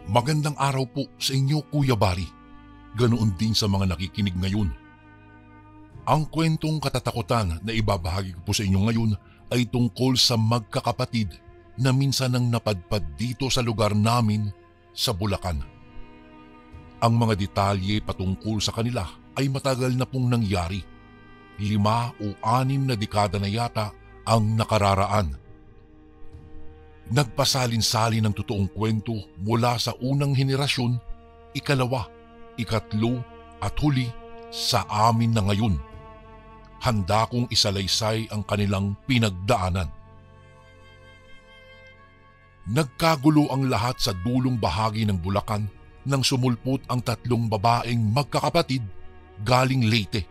Magandang araw po sa inyo, Kuya Bari. Ganoon din sa mga nakikinig ngayon. Ang kwentong katatakutan na ibabahagi ko po sa inyo ngayon ay tungkol sa magkakapatid na minsan ang napadpad dito sa lugar namin sa Bulacan. Ang mga detalye patungkol sa kanila ay matagal na pong nangyari. 5 o 6 na dekada na yata ang nakararaan. Nagpasalin-salin ng totoong kwento mula sa unang henerasyon, ikalawa, ikatlo at huli sa amin na ngayon. Handa kong isalaysay ang kanilang pinagdaanan. Nagkagulo ang lahat sa dulong bahagi ng Bulacan nang sumulpot ang 3 babaeng magkakapatid galing Leyte.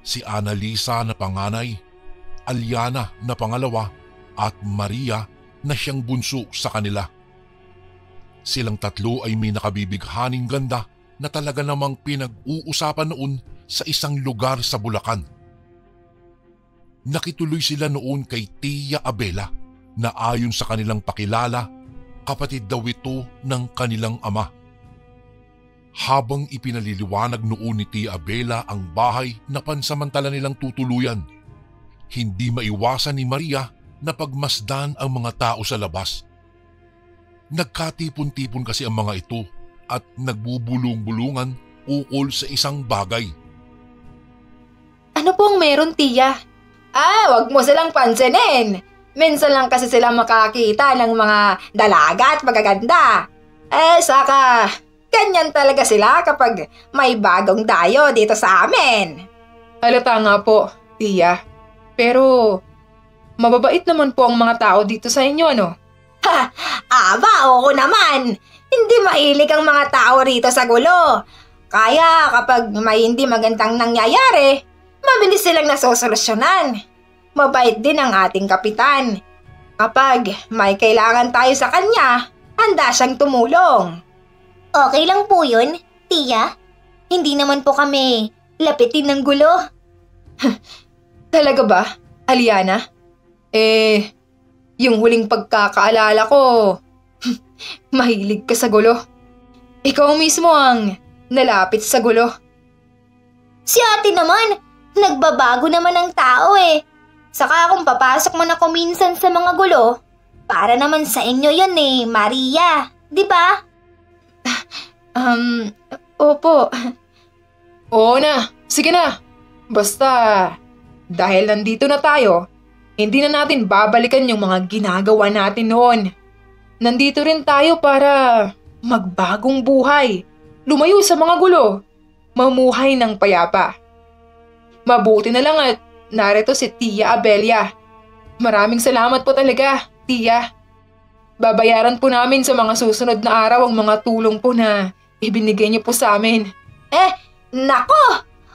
Si Annalisa na panganay, Aliana na pangalawa at Maria na siyang bunso sa kanila. Silang 3 ay may nakabibighaning ganda na talaga namang pinag-uusapan noon sa isang lugar sa Bulacan. Nakituloy sila noon kay Tia Abela na ayon sa kanilang pakilala, kapatid daw ito ng kanilang ama. Habang ipinaliliwanag noon ni Tia Abela ang bahay na pansamantala nilang tutuluyan, hindi maiwasan ni Maria na pagmasdan ang mga tao sa labas. Nagkatipon-tipon kasi ang mga ito at nagbubulong-bulungan ukol sa isang bagay. Ano pong meron, Tia? Wag mo silang pansinin. Minsan lang kasi sila makakita ng mga dalaga at magaganda. Saka ganyan talaga sila kapag may bagong dayo dito sa amin. Halata nga po, Tia. Pero mababait naman po ang mga tao dito sa inyo, ano? Oo naman. Hindi mahilig ang mga tao rito sa gulo. Kaya kapag may hindi magandang nangyayari, mabilis silang nasosolusyonan. Mabait din ang ating kapitan. Kapag may kailangan tayo sa kanya, handa siyang tumulong. Okay lang po yun, Tia. Hindi naman po kami lapitin ng gulo. Talaga ba, Aliana? Yung huling pagkakaalala ko, mahilig ka sa gulo. Ikaw mismo ang nalapit sa gulo. Si ate naman, nagbabago naman ang tao eh. Saka kung papasok man ako minsan sa mga gulo, para naman sa inyo yun eh, Maria. Di ba? Opo. Oo na, sige na. Basta, dahil nandito na tayo, hindi na natin babalikan yung mga ginagawa natin noon. Nandito rin tayo para magbagong buhay, lumayo sa mga gulo, mamuhay ng payapa. Mabuti na lang at narito si Tia Abelia. Maraming salamat po talaga, Tia. Babayaran po namin sa mga susunod na araw ang mga tulong po na ibinigay niyo po sa amin. Nako!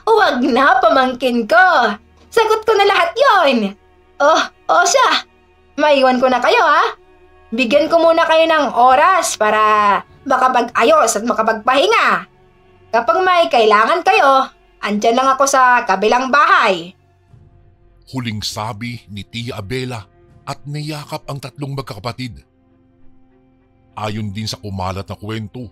Huwag na, pamangkin ko. Sagot ko na lahat yon. Siya. Maiwan ko na kayo, ha? Bigyan ko muna kayo ng oras para makapag-ayos at makapagpahinga. Kapag may kailangan kayo, andyan lang ako sa kabilang bahay. Huling sabi ni Tia Abela at niyakap ang 3 magkakapatid. Ayon din sa kumalat na kwento,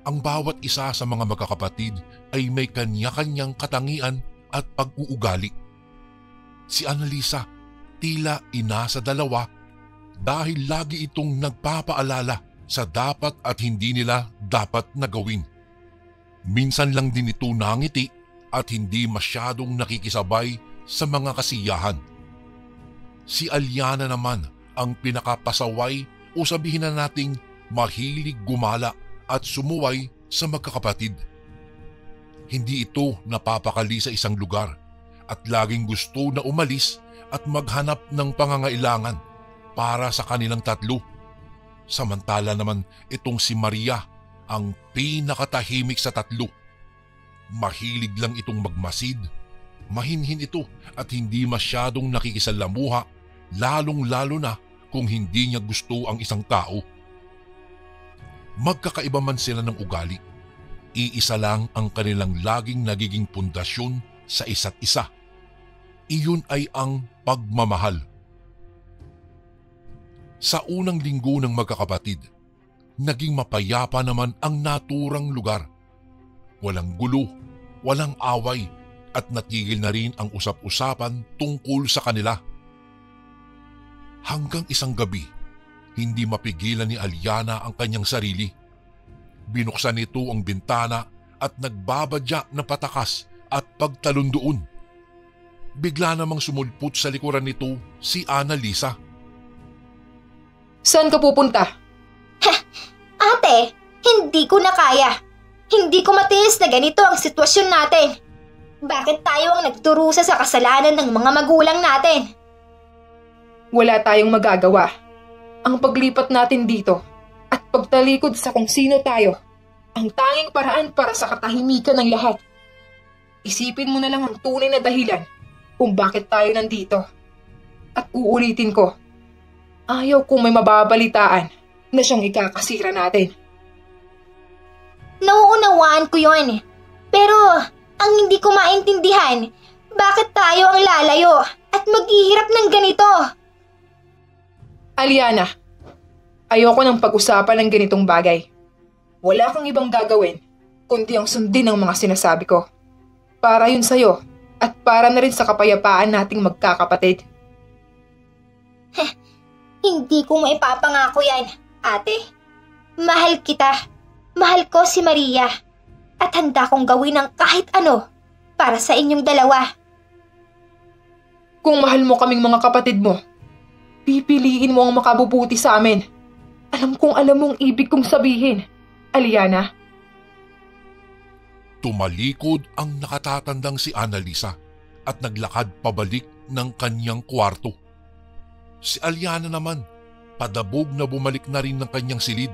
ang bawat isa sa mga magkakapatid ay may kanya-kanyang katangian at pag-uugali. Si Annalisa tila ina sa 2 dahil lagi itong nagpapaalala sa dapat at hindi nila dapat na gawin. Minsan lang din ito nangiti at hindi masyadong nakikisabay sa mga kasiyahan. Si Aliana naman ang pinakapasaway o sabihin na nating mahilig gumala at sumuway sa magkakapatid. Hindi ito napapakali sa isang lugar at laging gusto na umalis at maghanap ng pangangailangan para sa kanilang 3. Samantala naman itong si Maria ang pinakatahimik sa 3. Mahilig lang itong magmasid, mahinhin ito at hindi masyadong nakikisalamuha, lalong-lalo na kung hindi niya gusto ang isang tao. Magkakaiba man sila ng ugali, iisa lang ang kanilang laging nagiging pundasyon sa isa't isa. Iyon ay ang pagmamahal. Sa unang linggo ng magkakapatid, naging mapayapa naman ang naturang lugar. Walang gulo, walang away at natigil na rin ang usap-usapan tungkol sa kanila. Hanggang isang gabi, hindi mapigilan ni Aliana ang kanyang sarili. Binuksan nito ang bintana at nagbabadya na patakas at pagtalon doon. Bigla namang sumulpot sa likuran nito si Annalisa. Saan ka pupunta? Ate, hindi ko na kaya. Hindi ko matiis na ganito ang sitwasyon natin. Bakit tayo ang nagturusa sa kasalanan ng mga magulang natin? Wala tayong magagawa. Ang paglipat natin dito at pagtalikod sa kung sino tayo, ang tanging paraan para sa katahimikan ng lahat. Isipin mo na lang ang tunay na dahilan kung bakit tayo nandito. At uulitin ko, ayaw kong may mababalitaan na siyang ikakasira natin. Nauunawaan ko yon. Pero ang hindi ko maintindihan, bakit tayo ang lalayo at maghihirap ng ganito? Aliana, ayoko nang pag-usapan ng ganitong bagay. Wala kang ibang gagawin kundi ang sundin ang mga sinasabi ko. Para yun sa'yo at para na rin sa kapayapaan nating magkakapatid. Hindi ko maipapangako yan, ate. Mahal kita. Mahal ko si Maria. At handa kong gawin ang kahit ano para sa inyong dalawa. Kung mahal mo kaming mga kapatid mo, pipiliin mo ang makabubuti sa amin. Alam kong alam mong ibig kong sabihin, Aliana. Tumalikod ang nakatatandang si Annalisa at naglakad pabalik ng kanyang kwarto. Si Aliana naman, padabog na bumalik na rin ng kanyang silid.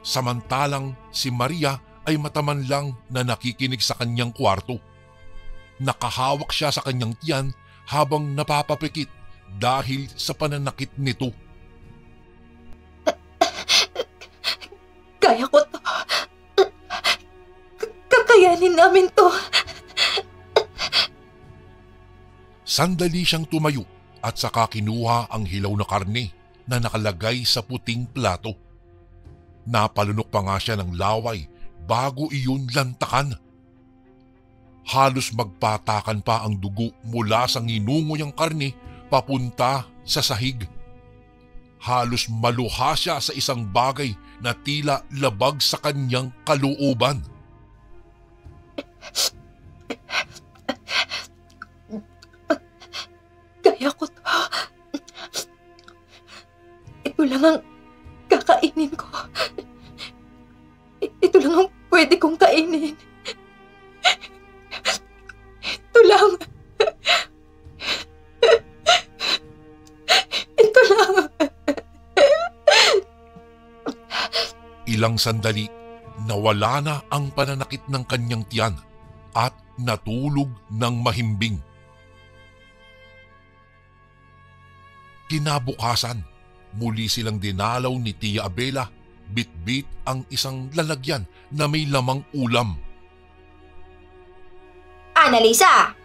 Samantalang si Maria ay mataman lang na nakikinig sa kanyang kwarto. Nakahawak siya sa kanyang tiyan habang napapapikit dahil sa pananakit nito. Kaya ko to. Kakayanin namin to. Sandali siyang tumayo at saka kinuha ang hilaw na karne na nakalagay sa puting plato. Napalunok pa nga siya ng laway bago iyon lantakan. Halos magpatakan pa ang dugo mula sa nginungoyang karne papunta sa sahig. Halos maluha siya sa isang bagay na tila labag sa kanyang kalooban. Kaya ko to. Ito lang ang kakainin ko. Ito lang ang pwede kong kainin. Ito lang. Ito lang. Ilang sandali, nawala na ang pananakit ng kanyang tiyan at natulog ng mahimbing. Kinabukasan, muli silang dinalaw ni Tia Abela, bit-bit ang isang lalagyan na may lamang ulam. Annalisa!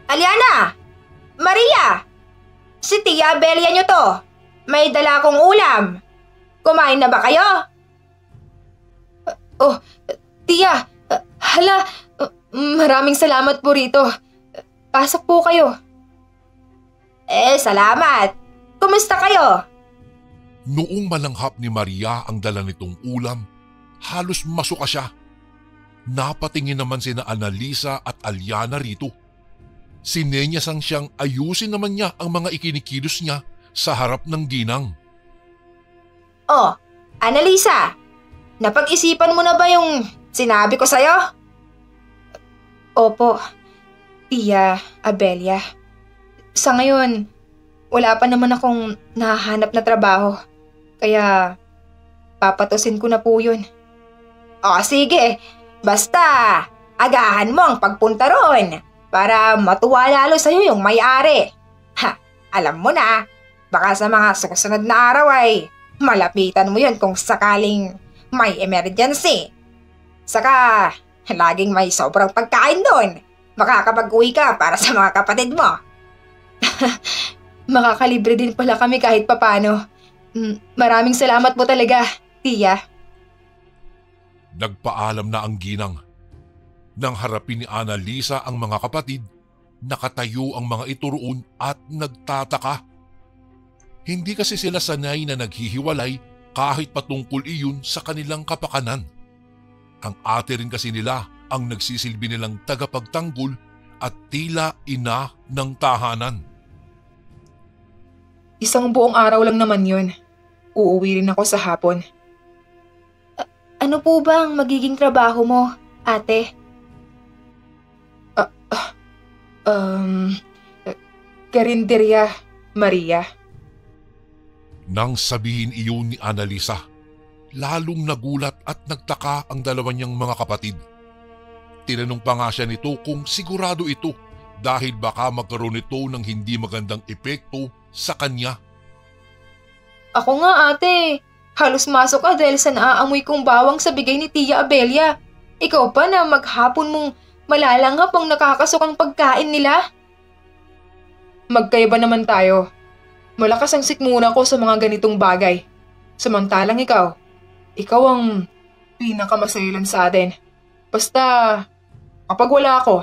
Aliana! Maria! Si Tia Abela nyo to. May dala akong ulam. Kumain na ba kayo? Oh, Tia! Hala! Maraming salamat po rito. Pasok po kayo. Salamat. Kumusta kayo? Noong malanghap ni Maria ang dala nitong ulam, halos masuka siya. Napatingin naman sina Annalisa at Aliana rito. Sinenyasang siyang ayusin naman niya ang mga ikinikilos niya sa harap ng ginang. Oh, Annalisa, napag-isipan mo na ba yung sinabi ko sa'yo? Opo, Tia Abelia. Sa ngayon, wala pa naman akong nahahanap na trabaho. Kaya, papatusin ko na po yun. O sige, basta agahan mo ang pagpunta ron para matuwa lalo sa'yo yung may-ari. Ha, alam mo na, baka sa mga susunod na araw ay malapitan mo yun kung sakaling may emergency. Saka, laging may sobrang pagkain doon. Makakapag-uwi ka para sa mga kapatid mo. Makakalibre din pala kami kahit papano. Maraming salamat po talaga, Tia. Nagpaalam na ang ginang. Nang harapin ni Annalisa ang mga kapatid, nakatayo ang mga ito roon at nagtataka. Hindi kasi sila sanay na naghihiwalay kahit patungkol iyon sa kanilang kapakanan. Ang ate rin kasi nila ang nagsisilbi nilang tagapagtanggol at tila ina ng tahanan. Isang buong araw lang naman yun. Uuwi rin ako sa hapon. Ano po ba ang magiging trabaho mo, ate? Karinderya, Maria. Nang sabihin iyon ni Annalisa, lalong nagulat at nagtaka ang dalawa niyang mga kapatid. Tinanong pa nga siya nito kung sigurado ito dahil baka magkaroon ito ng hindi magandang epekto sa kanya. Ako nga, ate. Halos masok ka dahil sa naaamoy kong bawang sa bigay ni Tia Abelia. Ikaw pa na maghapon mong malalanghap ang nakakasukang pagkain nila. Magkaiba naman tayo. Malakas ang sikmura ko sa mga ganitong bagay. Samantalang ikaw ang pinakamasailan sa atin. Basta, kapag wala ako,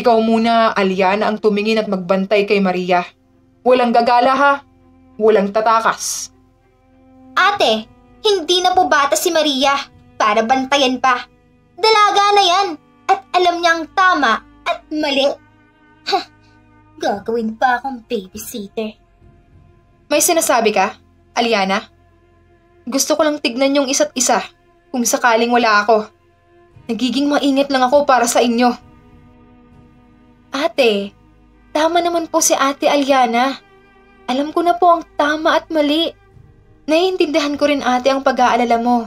ikaw muna, Aliana, ang tumingin at magbantay kay Maria. Walang gagala ha, walang tatakas. Ate, hindi na po bata si Maria para bantayan pa. Dalaga na yan at alam niyang tama at mali. Gagawin pa akong babysitter. May sinasabi ka, Aliana? Gusto ko lang tignan yung isa't isa kung sakaling wala ako. Nagiging mainit lang ako para sa inyo. Ate, tama naman po si Ate Aliana. Alam ko na po ang tama at mali. Naiintindihan ko rin, ate, ang pag-aalala mo.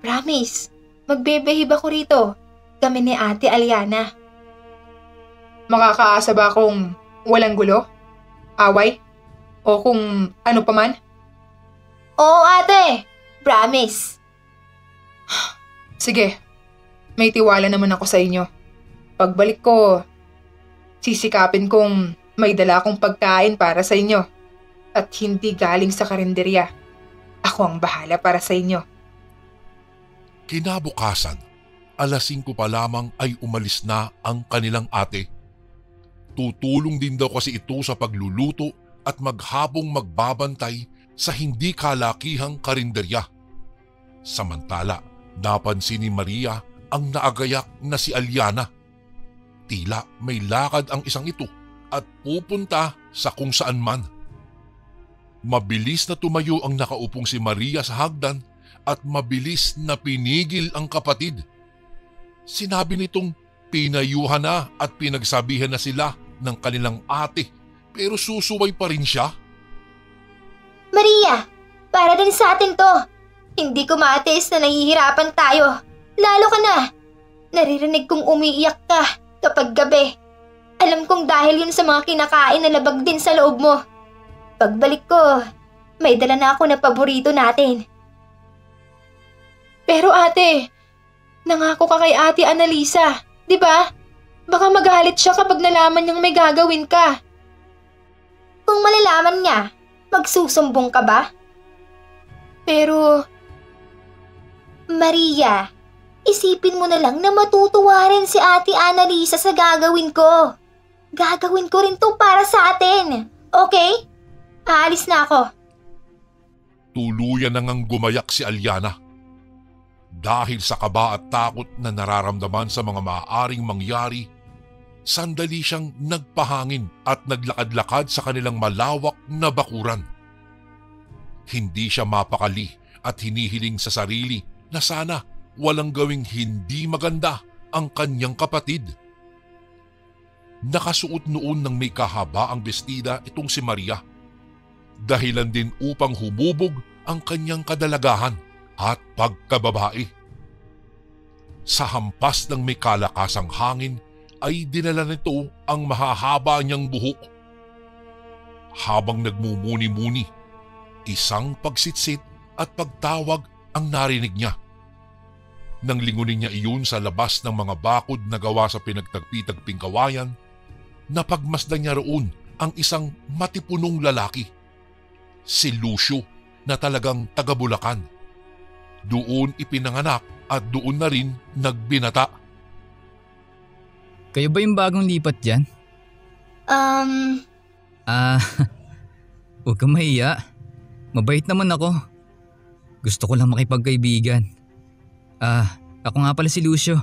Promise, magbebehave ako rito. Kami ni Ate Aliana. Makakaasa ba akong walang gulo? Away? O kung ano pa man? Oo, ate. Promise. Sige, may tiwala naman ako sa inyo. Pagbalik ko, sisikapin kong may dala akong pagkain para sa inyo at hindi galing sa karinderya. Ako ang bahala para sa inyo. Kinabukasan, 5:00 pa lamang ay umalis na ang kanilang ate. Tutulong din daw kasi ito sa pagluluto at maghapong magbabantay sa hindi kalakihang karinderya. Samantala, napansin ni Maria ang naagayak na si Aliana. Tila may lakad ang isang ito at pupunta sa kung saan man. Mabilis na tumayo ang nakaupong si Maria sa hagdan at mabilis na pinigil ang kapatid. Sinabi nitong pinayuhan na at pinagsabihan na sila ng kanilang ate pero susuway pa rin siya. Maria, para din sa atin to. Hindi ko matiis na nahihirapan tayo. Lalo ka na. Naririnig kong umiiyak ka kapag gabi. Alam kong dahil yun sa mga kinakain na labag din sa loob mo. Pagbalik ko, may dala na ako na paborito natin. Pero ate, nangako ka kay Ate Annalisa, di ba? Baka magalit siya kapag nalaman niyang may gagawin ka. Kung malalaman niya, magsusumbong ka ba? Pero, Maria, isipin mo na lang na matutuwa rin si Ate Annalisa sa gagawin ko. Gagawin ko rin to para sa atin, okay? Aalis na ako. Tuluyan na ngang gumayak si Aliana. Dahil sa kaba at takot na nararamdaman sa mga maaaring mangyari, sandali siyang nagpahangin at naglakad-lakad sa kanilang malawak na bakuran. Hindi siya mapakali at hinihiling sa sarili na sana walang gawing hindi maganda ang kanyang kapatid. Nakasuot noon ng may kahabaang bestida itong si Maria. Dahilan din upang humubog ang kanyang kadalagahan at pagkababae. Sa hampas ng may kalakasang hangin ay dinala nito ang mahahaba niyang buhok. Habang nagmumuni-muni, isang pagsitsit at pagtawag ang narinig niya. Nang lingunin niya iyon sa labas ng mga bakod na gawa sa pinagtagpi-tagping kawayan, napagmasdan niya roon ang isang matipunong lalaki. Si Lucio na talagang taga Bulacan. Doon ipinanganak at doon na rin nagbinata. Kayo ba yung bagong lipat dyan? Huwag kang mahiya. Mabait naman ako. Gusto ko lang makipagkaibigan. Ako nga pala si Lucio.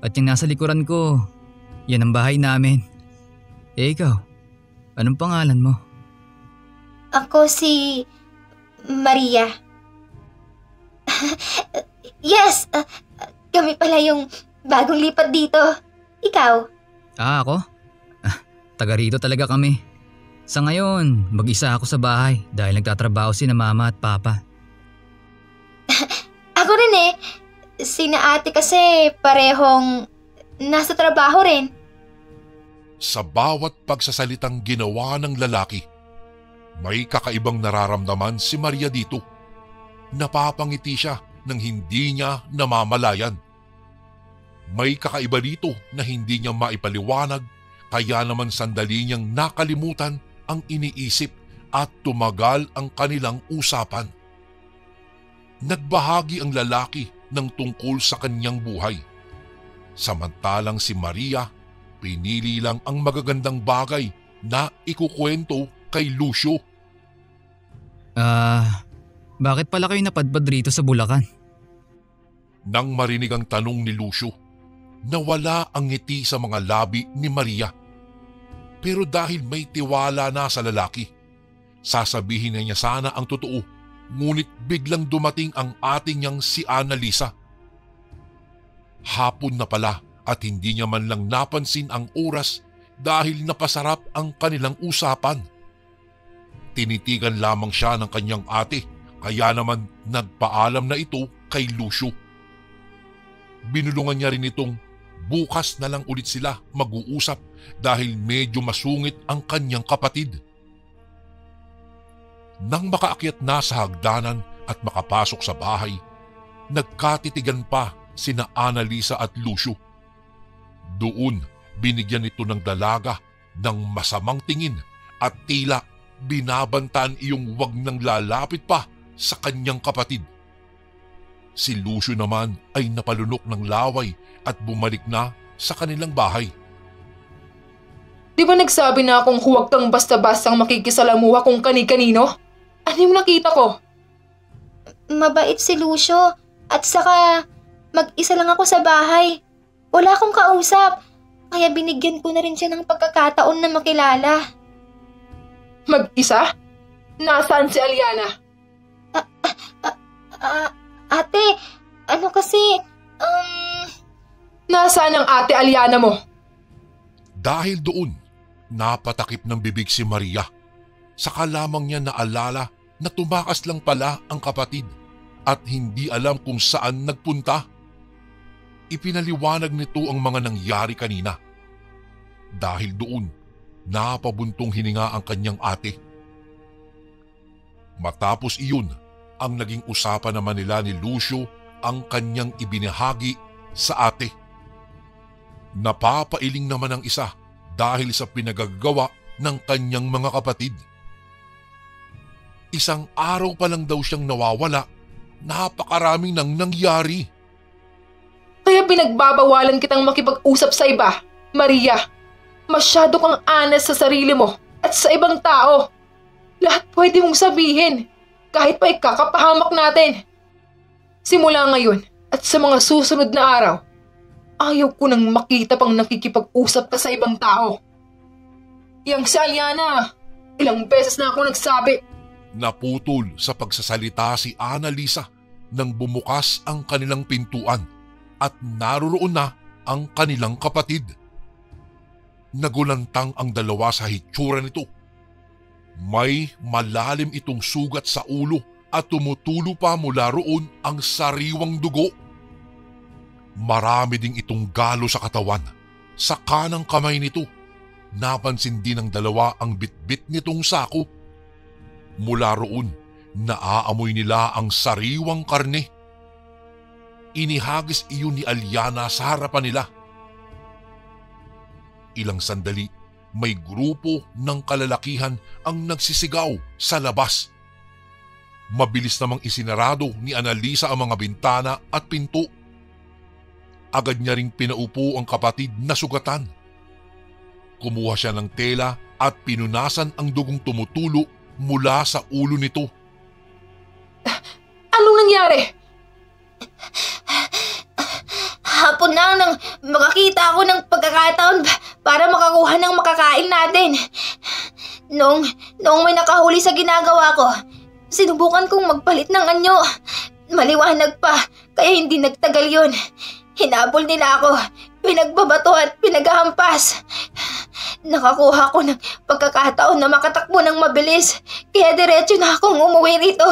At yung nasa likuran ko, yan ang bahay namin. Ikaw, anong pangalan mo? Ako si Maria. Yes, kami pala yung bagong lipat dito. Ikaw? Ako? Taga rito talaga kami. Sa ngayon, mag-isa ako sa bahay dahil nagtatrabaho sina mama at papa. Ako rin eh. Sina ate kasi parehong nasa trabaho rin. Sa bawat pagsasalitang ginawa ng lalaki, may kakaibang nararamdaman si Maria dito. Napapangiti siya nang hindi niya namamalayan. May kakaiba dito na hindi niya maipaliwanag, kaya naman sandali niyang nakalimutan ang iniisip at tumagal ang kanilang usapan. Nagbahagi ang lalaki ng tungkol sa kanyang buhay. Samantalang si Maria, pinili lang ang magagandang bagay na ikukwento kay Lucio. Bakit pala kayo napadpad rito sa Bulacan? Nang marinig ang tanong ni Lucio, nawala ang ngiti sa mga labi ni Maria. Pero dahil may tiwala na sa lalaki, sasabihin na niya sana ang totoo, ngunit biglang dumating ang ating niyang si Annalisa. Hapon na pala at hindi niya man lang napansin ang oras dahil napasarap ang kanilang usapan. Tinitigan lamang siya ng kanyang ate, kaya naman nagpaalam na ito kay Lucio. Binulungan niya rin itong bukas na lang ulit sila mag-uusap dahil medyo masungit ang kanyang kapatid. Nang makaakyat na sa hagdanan at makapasok sa bahay, nagkatitigan pa sina Annalisa at Lucio. Doon binigyan ito ng dalaga ng masamang tingin at tila binabantaan iyong wag nang lalapit pa sa kanyang kapatid. Si Lucio naman ay napalunok ng laway at bumalik na sa kanilang bahay. Di ba nagsabi na akong huwag kang basta-bastang makikisalamuha kung kani-kanino? Ano yung nakita ko? Mabait si Lucio at saka mag-isa lang ako sa bahay. Wala akong kausap, kaya binigyan ko na rin siya ng pagkakataon na makilala. Mag-isa? Nasaan si Aliana? Ate, ano kasi, Nasaan ang ate Aliana mo? Dahil doon, napatakip ng bibig si Maria. Saka lamang niya naalala na tumakas lang pala ang kapatid at hindi alam kung saan nagpunta. Ipinaliwanag nito ang mga nangyari kanina. Dahil doon, napabuntong hininga ang kanyang ate. Matapos iyon, ang naging usapan naman nila ni Lucio ang kanyang ibinahagi sa ate. Napapailing naman ang isa dahil sa pinagagawa ng kanyang mga kapatid. Isang araw pa lang daw siyang nawawala, napakaraming nang nangyari. Kaya pinagbabawalan kitang makipag-usap sa iba, Maria. Masyado kang honest sa sarili mo at sa ibang tao. Lahat pwede mong sabihin, kahit pa ikakapahamak natin. Simula ngayon at sa mga susunod na araw, ayaw ko nang makita pang nakikipag-usap ka sa ibang tao. Yang si Aliana, ilang beses na ako nagsabi. Naputol sa pagsasalita si Annalisa nang bumukas ang kanilang pintuan at naroroon na ang kanilang kapatid. Nagulantang ang dalawa sa hitsura nito. May malalim itong sugat sa ulo at tumutulo pa mula roon ang sariwang dugo. Marami ding itong galo sa katawan. Sa kanang kamay nito, napansin din ng dalawa ang bitbit nitong sako. Mula roon, naaamoy nila ang sariwang karne. Inihagis iyon ni Aliana sa harapan nila. Ilang sandali, may grupo ng kalalakihan ang nagsisigaw sa labas. Mabilis namang isinarado ni Annalisa ang mga bintana at pinto agad niya ring pinaupo ang kapatid na sugatan. Kumuha siya ng tela at pinunasan ang dugong tumutulo mula sa ulo nito. Anong nangyari? Hapon na nang makakita ako ng pagkakataon para makakuha ng makakain natin. Noong may nakahuli sa ginagawa ko, sinubukan kong magpalit ng anyo. Maliwanag pa, kaya hindi nagtagal yun. Hinabol nila ako, pinagbabato at pinaghahampas. Nakakuha ko ng pagkakataon na makatakbo ng mabilis, kaya diretso na akong umuwi rito.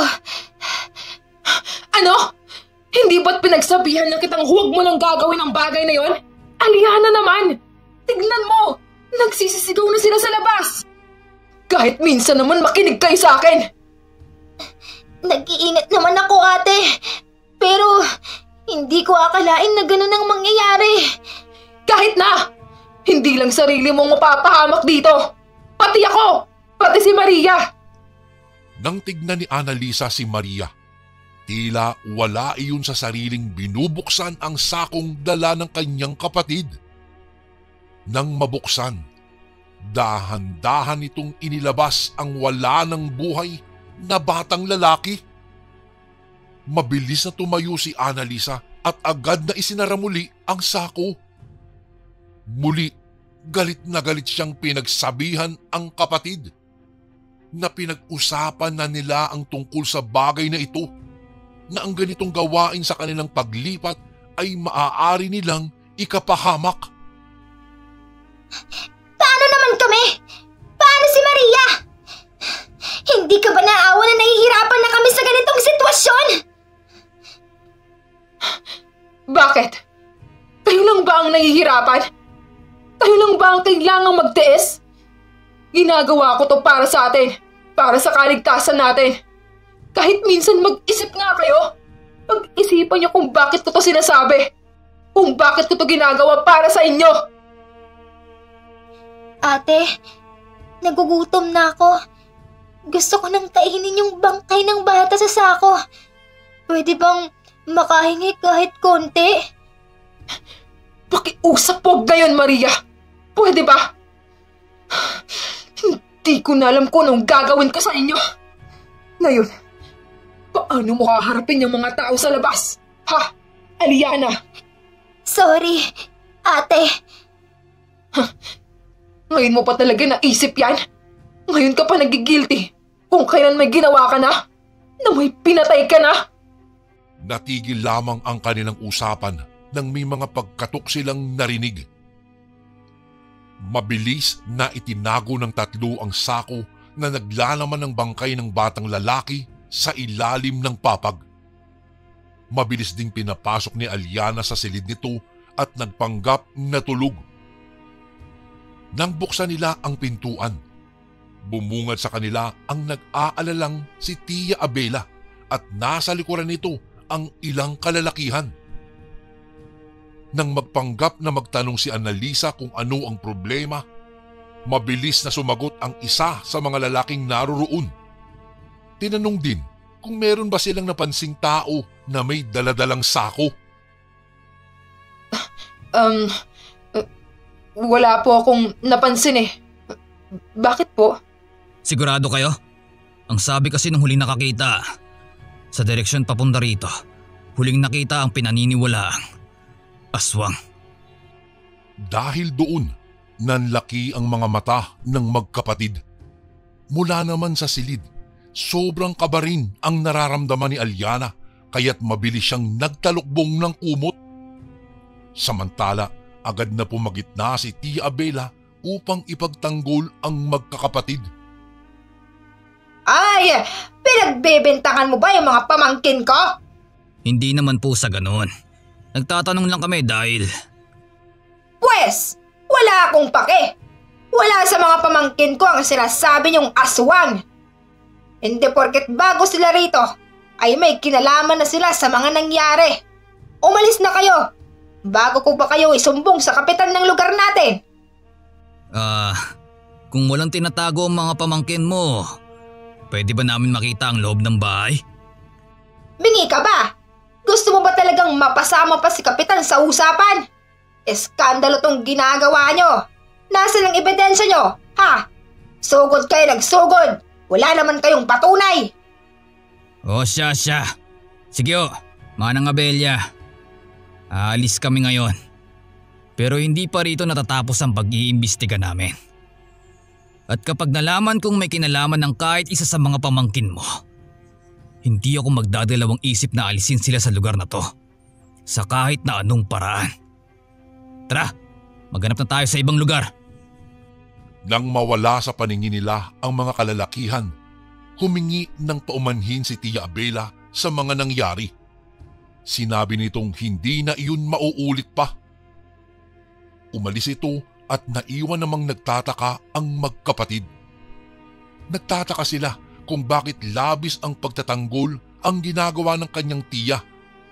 Ano? Hindi ba't pinagsabihan ng kitang huwag mo nang gagawin ang bagay na yon? Aliana naman! Tignan mo! Nagsisisigaw na sila sa labas! Kahit minsan naman makinig kayo sa akin! Nag-iingat naman ako, ate. Pero hindi ko akalain na ganun ang mangyayari. Kahit na! Hindi lang sarili mong mapapahamak dito! Pati ako! Pati si Maria! Nang tignan ni Annalisa si Maria, tila wala iyon sa sariling binubuksan ang sakong dala ng kanyang kapatid. Nang mabuksan, dahan-dahan itong inilabas ang wala ng buhay na batang lalaki. Mabilis na tumayo si Annalisa at agad na isinara muli ang sako. Muli, galit na galit siyang pinagsabihan ang kapatid na pinag-usapan na nila ang tungkol sa bagay na ito, na ang ganitong gawain sa kanilang paglipat ay maaari nilang ikapahamak. Paano naman kami? Paano si Maria? Hindi ka ba naawa na nahihirapan na kami sa ganitong sitwasyon? Bakit? Kayo lang ba ang nahihirapan? Kayo lang ba ang kailangang magtiis? Ginagawa ko to para sa atin, para sa kaligtasan natin. Kahit minsan mag-isip nga kayo. Pag-isipan niyo kung bakit ko to sinasabi. Kung bakit ko to ginagawa para sa inyo. Ate, nagugutom na ako. Gusto ko nang kainin yung bangkay ng bata sa sako. Pwede bang makahingi kahit konti? Pakiusap po gayon, Maria. Pwede ba? Hindi ko na alam kung anong gagawin ko sa inyo. Ngayon, paano mo haharapin yung mga tao sa labas? Ha? Aliana? Sorry, ate. Ngayon mo pa talaga naisip yan? Ngayon ka pa nagigilty kung kailan may ginawa ka na? Na may pinatay ka na? Natigil lamang ang kanilang usapan nang may mga pagkatok silang narinig. Mabilis na itinago ng tatlo ang sako na naglalaman ng bangkay ng batang lalaki sa ilalim ng papag. Mabilis ding pinapasok ni Aliana sa silid nito at nagpanggap na tulog. Nang buksan nila ang pintuan, bumungad sa kanila ang nag-aalalang si Tia Abela at nasa likuran nito ang ilang kalalakihan. Nang magpanggap na magtanong si Annalisa kung ano ang problema, mabilis na sumagot ang isa sa mga lalaking naroroon. Tinanong din kung meron ba silang napansing tao na may daladalang sako. Wala po akong napansin eh. Bakit po? Sigurado kayo? Ang sabi kasi nung huling nakakita, sa direksyon papunta rito, huling nakita ang pinaniniwalaang aswang. Dahil doon, nanlaki ang mga mata ng magkapatid. Mula naman sa silid, sobrang kaba rin ang nararamdaman ni Aliana kaya't mabilis siyang nagtalukbong ng kumot. Samantala, agad na pumagitna si Tia Abela upang ipagtanggol ang magkakapatid. Ay, pinagbebentakan mo ba yung mga pamangkin ko? Hindi naman po sa ganon. Nagtatanong lang kami dahil… Pwes, wala akong pake. Wala sa mga pamangkin ko ang sinasabi niyong aswang. Hindi porket bago sila rito, ay may kinalaman na sila sa mga nangyari. Umalis na kayo, bago ko pa kayo isumbong sa kapitan ng lugar natin. Kung walang tinatago ang mga pamangkin mo, pwede ba namin makita ang loob ng bahay? Bingi ka ba? Gusto mo ba talagang mapasama pa si Kapitan sa usapan? Eskandalo tong ginagawa nyo. Nasaan ang ebidensya nyo? Ha? Sugod kayo nagsugod. Wala naman kayong patunay. O siya. Sige Manang Abelya. Aalis kami ngayon. Pero hindi pa rito natatapos ang pag-iimbestiga namin. At kapag nalaman kong may kinalaman ng kahit isa sa mga pamangkin mo, hindi ako magdadalawang isip na alisin sila sa lugar na to. Sa kahit na anong paraan. Tara, maghanap na tayo sa ibang lugar. Nang mawala sa paningin nila ang mga kalalakihan, humingi ng paumanhin si Tia Abela sa mga nangyari. Sinabi nitong hindi na iyon mauulit pa. Umalis ito at naiwan namang nagtataka ang magkapatid. Nagtataka sila kung bakit labis ang pagtatanggol ang ginagawa ng kanyang tiya,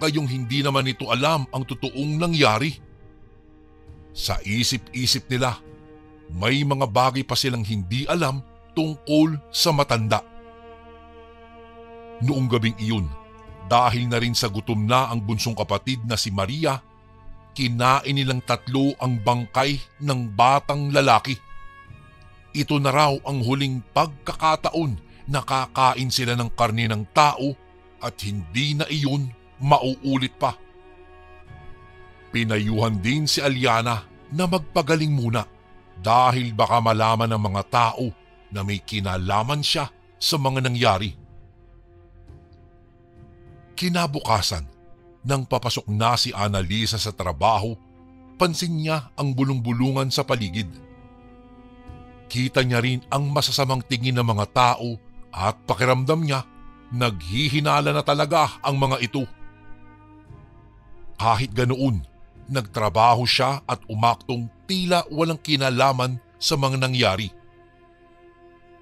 gayong hindi naman ito alam ang totoong nangyari. Sa isip-isip nila, may mga bagay pa silang hindi alam tungkol sa matanda. Noong gabing iyon, dahil na rin sa gutom na ang bunsong kapatid na si Maria, kinain nilang tatlo ang bangkay ng batang lalaki. Ito na raw ang huling pagkakataon na kakain sila ng karne ng tao at hindi na iyon mauulit pa. Pinayuhan din si Aliana na magpagaling muna dahil baka malaman ng mga tao na may kinalaman siya sa mga nangyari. Kinabukasan, nang papasok na si Annalisa sa trabaho, pansin niya ang bulong-bulungan sa paligid. Kita niya rin ang masasamang tingin ng mga tao at pakiramdam niya naghihinala na talaga ang mga ito. Kahit ganoon, nagtrabaho siya at umaktong tila walang kinalaman sa mga nangyari.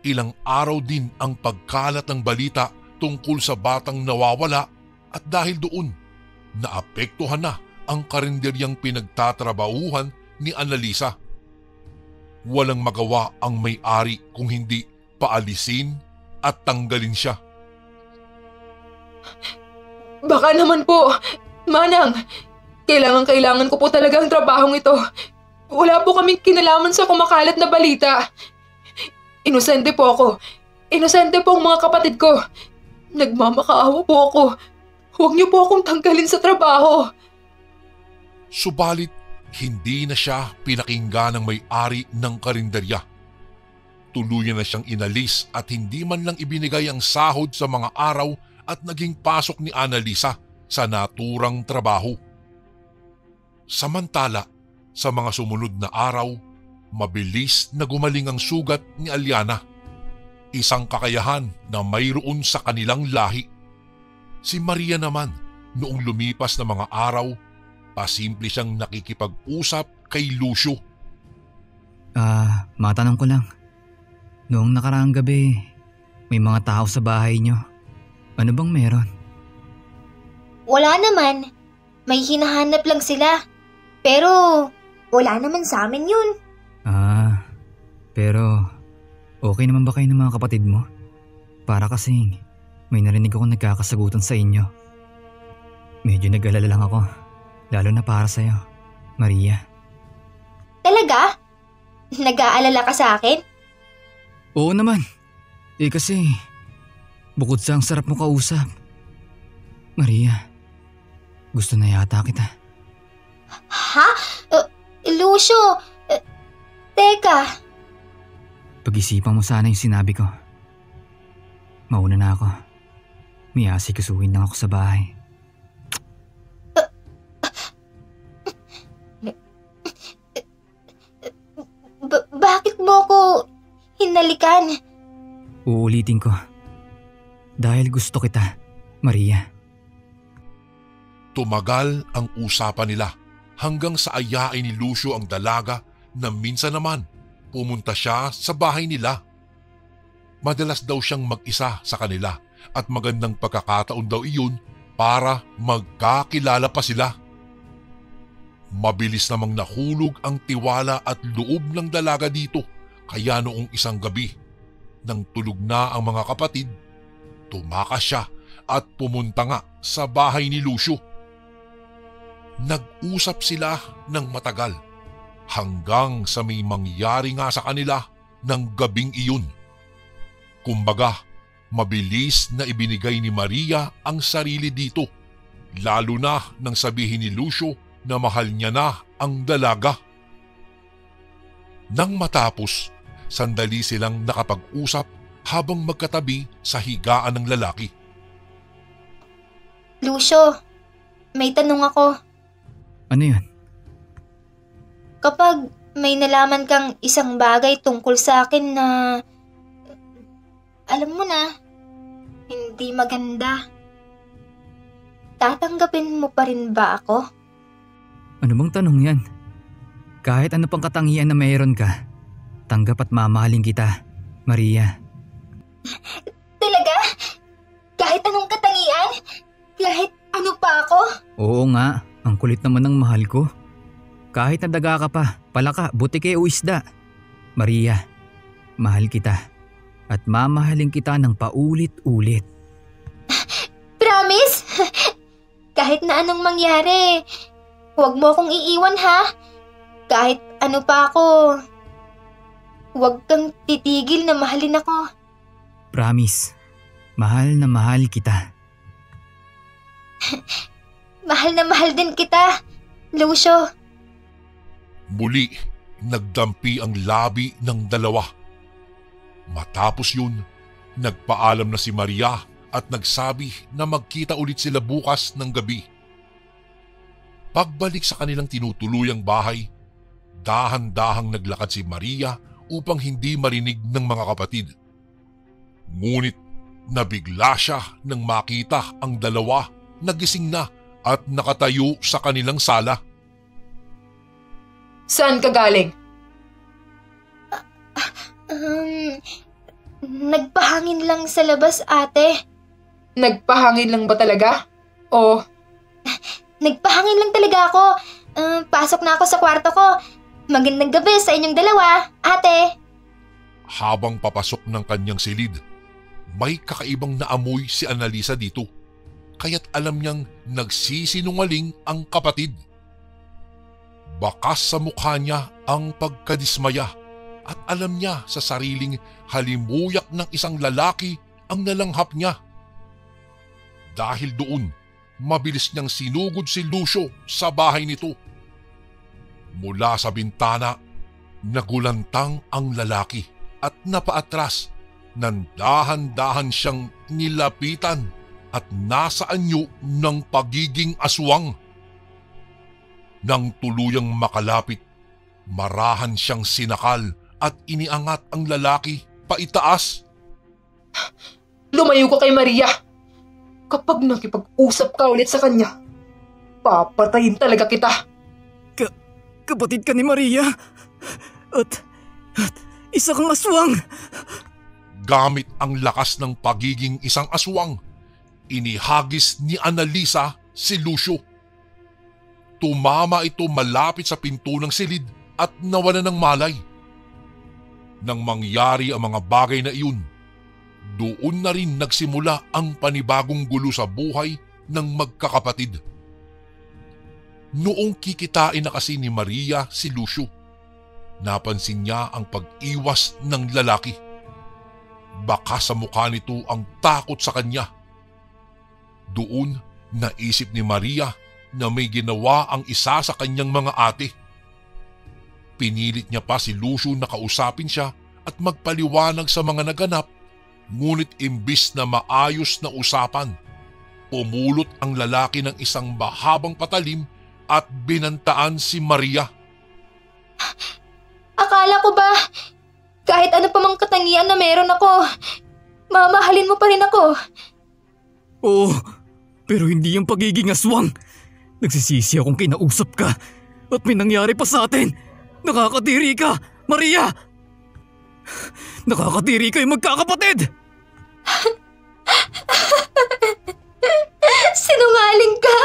Ilang araw din ang pagkalat ng balita tungkol sa batang nawawala at dahil doon, naapektuhan na ang karinderyang pinagtatrabahuhan ni Annalisa. Walang magawa ang may-ari kung hindi paalisin at tanggalin siya. Baka naman po, Manang. Kailangan ko po talaga ang trabahong ito. Wala po kaming kinalaman sa kumakalat na balita. Inosente po ako. Inosente po ang mga kapatid ko. Nagmamakaawa po ako. Huwag niyo po akong tanggalin sa trabaho. Subalit, hindi na siya pinakinggan ng may-ari ng karinderya. Tuluyan na siyang inalis at hindi man lang ibinigay ang sahod sa mga araw at naging pasok ni Annalisa sa naturang trabaho. Samantala, sa mga sumunod na araw, mabilis na gumaling ang sugat ni Aliana. Isang kakayahan na mayroon sa kanilang lahi. Si Maria naman, noong lumipas na mga araw, pasimple siyang nakikipag-usap kay Lucio. Matanong ko lang. Noong nakaraang gabi, may mga tao sa bahay niyo. Ano bang meron? Wala naman. May hinahanap lang sila. Pero wala naman sa amin yun. Pero okay naman ba kayo ng mga kapatid mo? Para kasing may narinig akong nagkakasagutan sa inyo. Medyo nag-alala lang ako, lalo na para sa'yo, Maria. Talaga? Nag-aalala ka sa akin? Oo naman. Kasi bukod sa ang sarap mo kausap, Maria, gusto na yata kita. Ha? Lucio, teka. Pag-isipan mo sana yung sinabi ko. Mauna na ako. May asikasuhin lang ako sa bahay. Bakit mo ako hinalikan? Uulitin ko. Dahil gusto kita, Maria. Tumagal ang usapan nila hanggang sa ayain ni Lucio ang dalaga na minsan naman pumunta siya sa bahay nila. Madalas daw siyang mag-isa sa kanila at magandang pagkakataon daw iyon para magkakilala pa sila. Mabilis namang nahulog ang tiwala at loob ng dalaga dito, kaya noong isang gabi, nang tulog na ang mga kapatid, tumakas siya at pumunta nga sa bahay ni Lucio. Nag-usap sila ng matagal hanggang sa may mangyari nga sa kanila ng gabing iyon. Kumbaga, mabilis na ibinigay ni Maria ang sarili dito, lalo na nang sabihin ni Lucio na mahal niya na ang dalaga. Nang matapos, sandali silang nakapag-usap habang magkatabi sa higaan ng lalaki. Lucio, may tanong ako. Ano yun? Kapag may nalaman kang isang bagay tungkol sa akin na, alam mo na, hindi maganda, tatanggapin mo pa rin ba ako? Ano bang tanong yan? Kahit ano pang katangian na mayroon ka, tanggap at mamahalin kita, Maria. Talaga? Kahit anong katangian? Kahit ano pa ako? Oo nga, ang kulit naman ng mahal ko. Kahit nadaga ka pa, palaka, butike o isda. Maria, mahal kita at mamahalin kita ng paulit-ulit. Promise? Kahit na anong mangyari, huwag mo akong iiwan ha? Kahit ano pa ako, huwag kang titigil na mahalin ako. Promise, mahal na mahal kita. Mahal na mahal din kita, Lucio. Muli, nagdampi ang labi ng dalawa. Matapos yun, nagpaalam na si Maria at nagsabi na magkita ulit sila bukas ng gabi. Pagbalik sa kanilang tinutuluyang bahay, dahan-dahang naglakad si Maria upang hindi marinig ng mga kapatid. Ngunit nabigla siya nang makita ang dalawa nagising na at nakatayo sa kanilang sala. Saan ka galing? Nagpahangin lang sa labas, ate. Nagpahangin lang ba talaga? O Nagpahangin lang talaga ako. Pasok na ako sa kwarto ko. Magandang gabi sa inyong dalawa, ate. Habang papasok ng kanyang silid, may kakaibang naamoy si Annalisa dito, kaya't alam niyang nagsisinungaling ang kapatid. Bakas sa mukha niya ang pagkadismaya at alam niya sa sariling halimuyak ng isang lalaki ang nalanghap niya. Dahil doon, mabilis niyang sinugod si Lucio sa bahay nito. Mula sa bintana, nagulantang ang lalaki at napaatras nang dahan-dahan siyang nilapitan at nasa anyo ng pagiging aswang. Nang tuluyang makalapit, marahan siyang sinakal at iniangat ang lalaki paitaas. lumayo ka kay Maria. Kapag nakipag-usap ka ulit sa kanya, papatayin talaga kita. Kapatid ka ni Maria at isa kang aswang. Gamit ang lakas ng pagiging isang aswang, inihagis ni Annalisa si Lucio. Tumama ito malapit sa pinto ng silid at nawala ng malay. Nang mangyari ang mga bagay na iyon, doon na rin nagsimula ang panibagong gulo sa buhay ng magkakapatid. Noong kikitain na kasi ni Maria si Lucio, napansin niya ang pag-iwas ng lalaki. Baka sa mukha nito ang takot sa kanya. Doon naisip ni Maria na may ginawa ang isa sa kanyang mga ate. Pinilit niya pa si Lucio na kausapin siya at magpaliwanag sa mga naganap, ngunit imbis na maayos na usapan, pumulot ang lalaki ng isang mahabang patalim at binantaan si Maria. Akala ko ba, kahit ano pa mang katangian na meron ako, mamahalin mo pa rin ako. Oo, pero hindi yung pagiging aswang. Nagsisisi akong kinausap ka at may nangyari pa sa atin. Nakakadiri ka, Maria! Nakakadiri kayo magkakapatid! Sinungaling ka!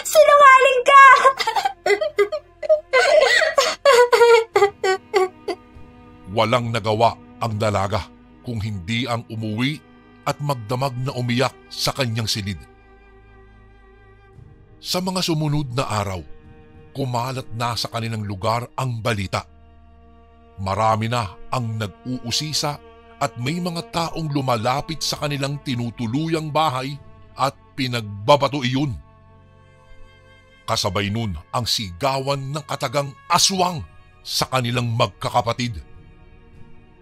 Sinungaling ka! Walang nagawa ang dalaga kung hindi ang umuwi at magdamag na umiyak sa kanyang silid. Sa mga sumunod na araw, kumalat na sa kanilang lugar ang balita. Marami na ang nag-uusisa at may mga taong lumalapit sa kanilang tinutuluyang bahay at pinagbabato iyon. Kasabay nun ang sigawan ng katagang aswang sa kanilang magkakapatid.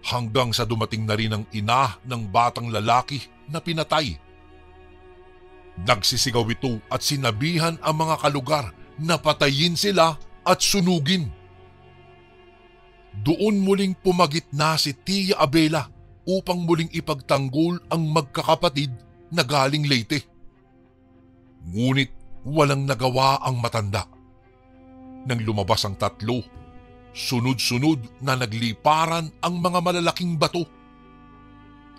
Hanggang sa dumating na rin ang ina ng batang lalaki na pinatay. Nagsisigaw ito at sinabihan ang mga kalugar na patayin sila at sunugin. Doon muling pumagitna si Tia Abela upang muling ipagtanggol ang magkakapatid na galing Leyte. Ngunit walang nagawa ang matanda. Nang lumabas ang tatlo, sunod-sunod na nagliparan ang mga malalaking bato.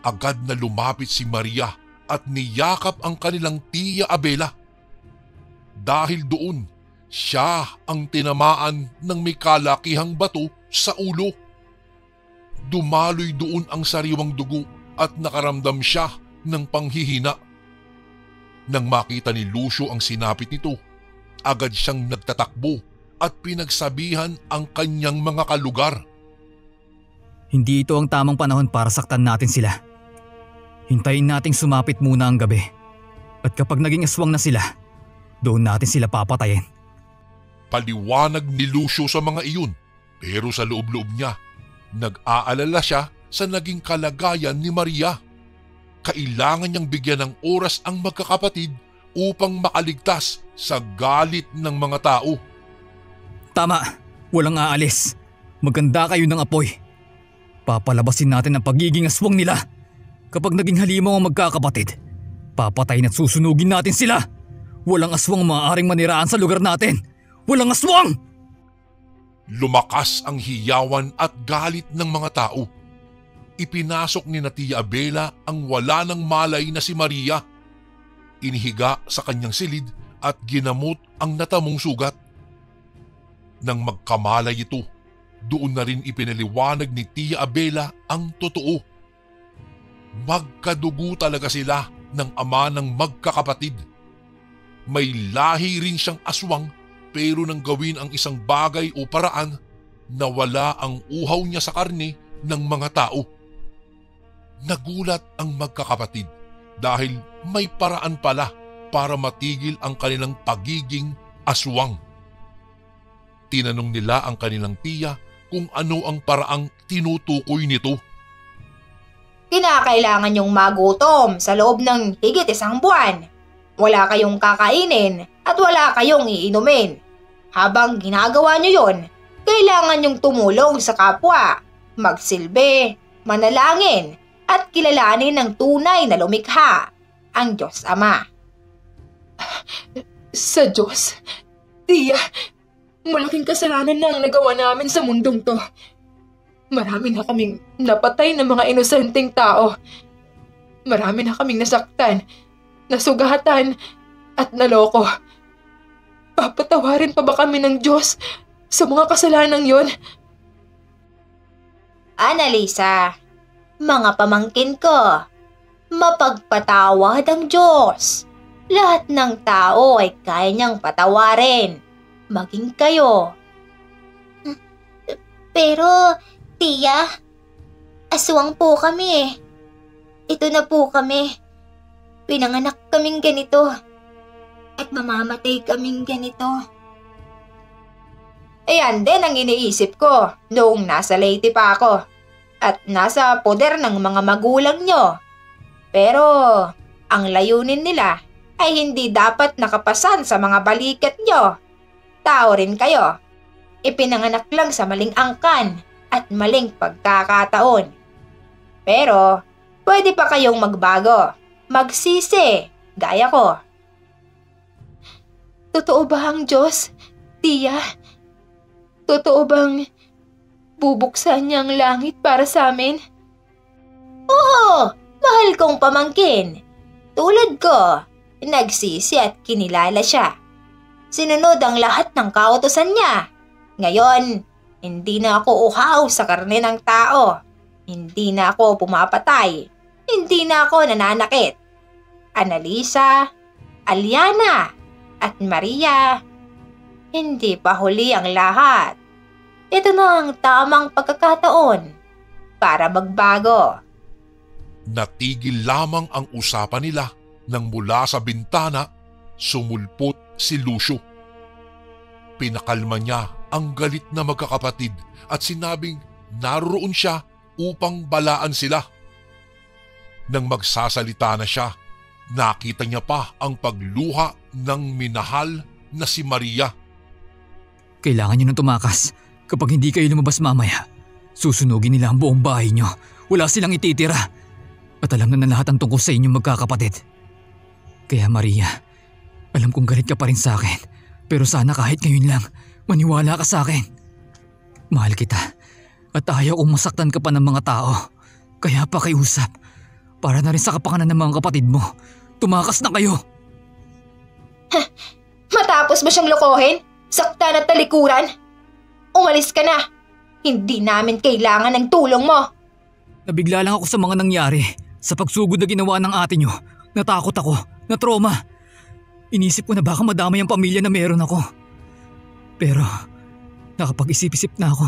Agad na lumapit si Maria at niyakap ang kanilang Tia Abela. Dahil doon, siya ang tinamaan ng may kalakihang bato sa ulo. Dumaloy doon ang sariwang dugo at nakaramdam siya ng panghihina. Nang makita ni Lucio ang sinapit nito, agad siyang nagtatakbo at pinagsabihan ang kanyang mga kalugar. Hindi ito ang tamang panahon para saktan natin sila. Hintayin nating sumapit muna ang gabi. At kapag naging aswang na sila, doon natin sila papatayin. Paliwanag ni Lucio sa mga iyon, pero sa loob-loob niya, nag-aalala siya sa naging kalagayan ni Maria. Kailangan niyang bigyan ng oras ang magkakapatid upang makaligtas sa galit ng mga tao. Tama, walang aalis. Maganda kayo ng apoy. Papalabasin natin ang pagiging aswang nila. Kapag naging halimaw ang magkakapatid, papatayin at susunugin natin sila. Walang aswang maaaring maniraan sa lugar natin. Walang aswang! Lumakas ang hiyawan at galit ng mga tao. Ipinasok ni Tia Abela ang wala ng malay na si Maria. Inihiga sa kanyang silid at ginamot ang natamong sugat. Nang magkamalay ito, doon na rin ipinaliwanag ni Tia Abela ang totoo. Magkadugo talaga sila ng ama ng magkakapatid. May lahi rin siyang aswang, pero nang gawin ang isang bagay o paraan, nawala ang uhaw niya sa karne ng mga tao. Nagulat ang magkakapatid dahil may paraan pala para matigil ang kanilang pagiging aswang. Tinanong nila ang kanilang tiya kung ano ang paraang tinutukoy nito. Kinakailangan yung magutom sa loob ng higit 1 buwan. Wala kayong kakainin at wala kayong iinumin. Habang ginagawa nyo yon, kailangan yung tumulong sa kapwa, magsilbi, manalangin, at kilalanin ng tunay na lumikha, ang Diyos Ama. Sa Diyos, Tia, malaking kasalanan na ang nagawa namin sa mundong to. Marami na kaming napatay ng mga inosenteng tao. Marami na kaming nasaktan, nasugatan, at naloko. Papatawarin pa ba kami ng Diyos sa mga kasalanang yon? Annalisa, mga pamangkin ko, mapagpatawad ang Diyos. Lahat ng tao ay kaya niyang patawarin, maging kayo. Pero, Tia, aswang po kami eh. Ito na po kami. Pinanganak kaming ganito. At mamamatay kaming ganito. Ayan din ang iniisip ko noong nasa Leyte pa ako at nasa poder ng mga magulang nyo. Pero ang layunin nila ay hindi dapat nakapasan sa mga balikat nyo. Tao rin kayo. Ipinanganak lang sa maling angkan at maling pagkakataon. Pero pwede pa kayong magbago, magsisi, gaya ko. Totoo ba ang Diyos, Tia? Totoo bang bubuksan niya ang langit para sa amin? Oo, mahal kong pamangkin. Tulad ko, nagsisi at kinilala siya. Sinunod ang lahat ng kautusan niya. Ngayon, hindi na ako uhaw sa karne ng tao. Hindi na ako pumapatay. hindi na ako nananakit. Annalisa, Aliana, at Maria, hindi pa huli ang lahat. Ito na ang tamang pagkakataon para magbago. Natigil lamang ang usapan nila nang mula sa bintana sumulpot si Lucio. Pinakalma niya ang galit na magkakapatid at sinabing naroon siya upang balaan sila. Nang magsasalita na siya, nakita niya pa ang pagluha ng minahal na si Maria. Kailangan nyo nang tumakas. Kapag hindi kayo lumabas mamaya, susunugin nila ang buong bahay nyo. Wala silang ititira. At alam na lahat ang tungkol sa inyong magkakapatid. Kaya Maria, alam kong galit ka pa rin sa akin. Pero sana kahit ngayon lang, maniwala ka sa akin. Mahal kita. At ayaw kong masaktan ka pa ng mga tao. Kaya pakiusap. Para na rin sa kapakanan ng mga kapatid mo. Tumakas na kayo. Matapos mo siyang lokohin, saktan at talikuran, umalis ka na. Hindi namin kailangan ng tulong mo. Nabigla lang ako sa mga nangyari. Sa pagsugod na ginawa ng ate nyo, natakot ako, na-trauma. Inisip ko na baka madamay ang pamilya na meron ako. Pero, nakapag-isip-isip na ako.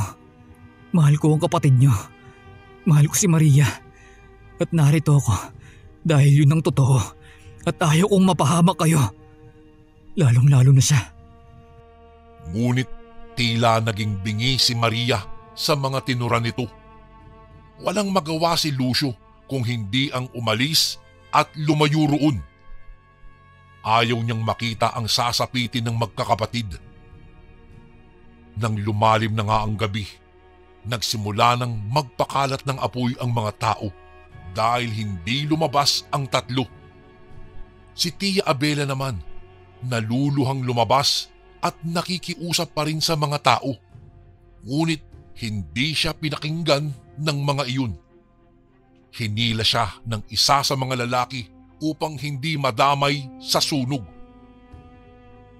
Mahal ko ang kapatid nyo. Mahal ko si Maria. At narito ako dahil yun ang totoo. At ayaw kong mapahamak kayo. Lalong-lalo na siya. Ngunit tila naging bingi si Maria sa mga tinuran nito. Walang magawa si Lucio kung hindi ang umalis at lumayo roon. Ayaw niyang makita ang sasapitin ng magkakapatid. Nang lumalim na nga ang gabi, nagsimula ng magpakalat ng apoy ang mga tao dahil hindi lumabas ang tatlo. Si Tia Abela naman, naluluhang lumabas at nakikiusap pa rin sa mga tao. Ngunit hindi siya pinakinggan ng mga iyon. Hinila siya ng isa sa mga lalaki upang hindi madamay sa sunog.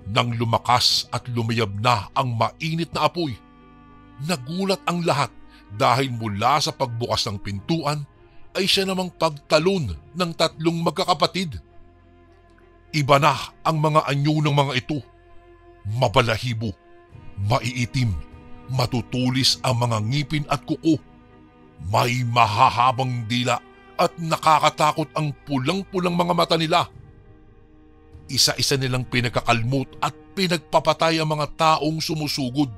Nang lumakas at lumayab na ang mainit na apoy, nagulat ang lahat dahil mula sa pagbukas ng pintuan ay siya namang pagtalon ng tatlong magkakapatid. Iba na ang mga anyo ng mga ito. Mabalahibo, maiitim, matutulis ang mga ngipin at kuko. May mahahabang dila at nakakatakot ang pulang-pulang mga mata nila. Isa-isa nilang pinagkakalmot at pinagpapatay ang mga taong sumusugod.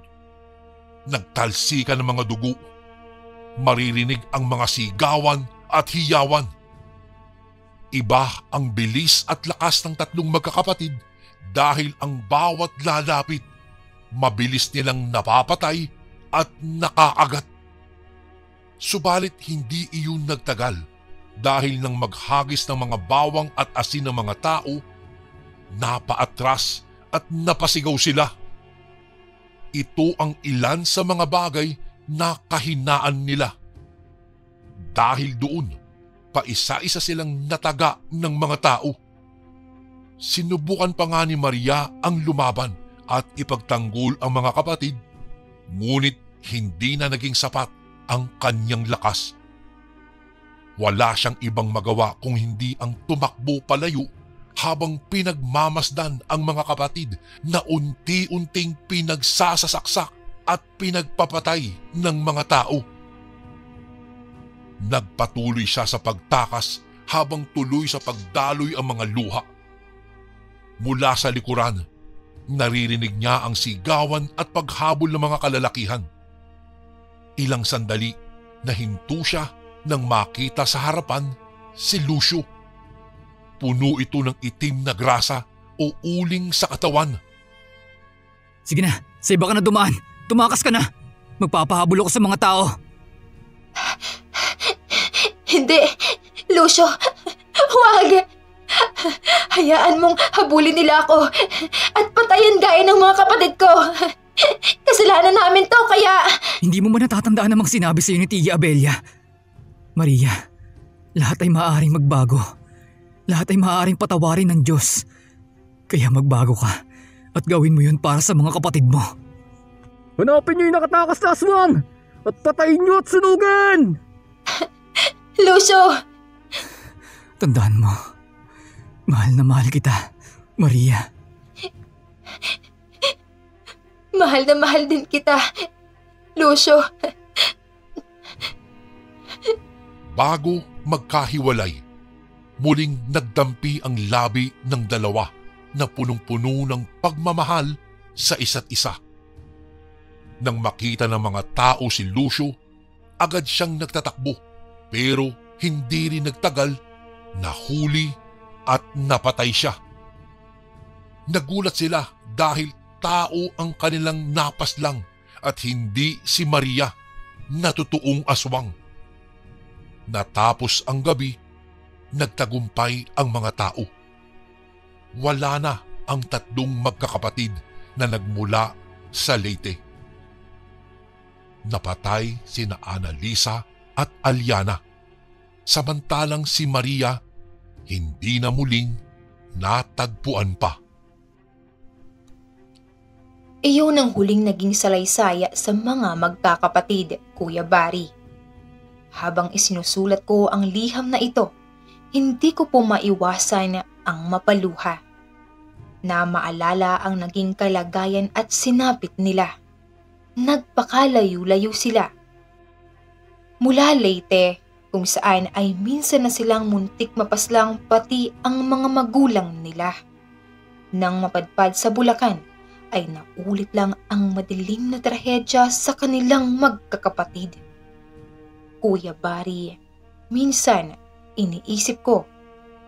Nagtalsikan ng mga dugo. Maririnig ang mga sigawan at hiyawan. Iba ang bilis at lakas ng tatlong magkakapatid dahil ang bawat lalapit, mabilis nilang napapatay at nakaagat. Subalit hindi iyon nagtagal dahil nang maghagis ng mga bawang at asin ng mga tao, napaatras at napasigaw sila. Ito ang ilan sa mga bagay na kahinaan nila. Dahil doon, paisa-isa silang nataga ng mga tao. Sinubukan pa nga ni Maria ang lumaban at ipagtanggol ang mga kapatid, ngunit hindi na naging sapat ang kanyang lakas. Wala siyang ibang magawa kung hindi ang tumakbo palayo habang pinagmamasdan ang mga kapatid na unti-unting pinagsasasaksak at pinagpapatay ng mga tao. Nagpatuloy siya sa pagtakas habang tuloy sa pagdaloy ang mga luha. Mula sa likuran, naririnig niya ang sigawan at paghabol ng mga kalalakihan. Ilang sandali, nahinto siya nang makita sa harapan si Lucio. Puno ito ng itim na grasa o uling sa katawan. Sige na, sa iba ka na dumaan. Tumakas ka na. Magpapahabol ako sa mga tao. Hindi, Lucio. Huwag. Hayaan mong habulin nila ako at patayin gaya ng mga kapatid ko. Kasalanan namin to kaya… Hindi mo ba natatandaan namang sinabi sa iyo ni Tia Abelia? Maria, lahat ay maaaring magbago. Lahat ay maaaring patawarin ng Diyos. Kaya magbago ka at gawin mo yun para sa mga kapatid mo. Hanapin niyo yung nakatakas na aswang at patayin niyo at sunugan! Lucio! Tandaan mo, mahal na mahal kita, Maria. Mahal na mahal din kita, Lucio. Bago magkahiwalay, muling nagdampi ang labi ng dalawa na punong-puno ng pagmamahal sa isa't isa. Nang makita ng mga tao si Lucio, agad siyang nagtatakbo pero hindi rin nagtagal, nahuli at napatay siya. Nagulat sila dahil tao ang kanilang napaslang at hindi si Maria na totoong aswang. Natapos ang gabi, nagtagumpay ang mga tao. Wala na ang tatlong magkakapatid na nagmula sa Leyte. Napatay sina Annalisa at Aliana, samantalang si Maria hindi na muling natagpuan pa. Iyon ang huling naging salaysaya sa mga magkakapatid, Kuya Barry. Habang isinusulat ko ang liham na ito, hindi ko po maiwasan ang mapaluha. Na maalala ang naging kalagayan at sinapit nila. Nagpakalayo-layo sila. Mula Leyte, kung saan ay minsan na silang muntik mapaslang pati ang mga magulang nila. Nang mapadpad sa Bulacan, ay naulit lang ang madilim na trahedya sa kanilang magkakapatid. Kuya Barry, minsan iniisip ko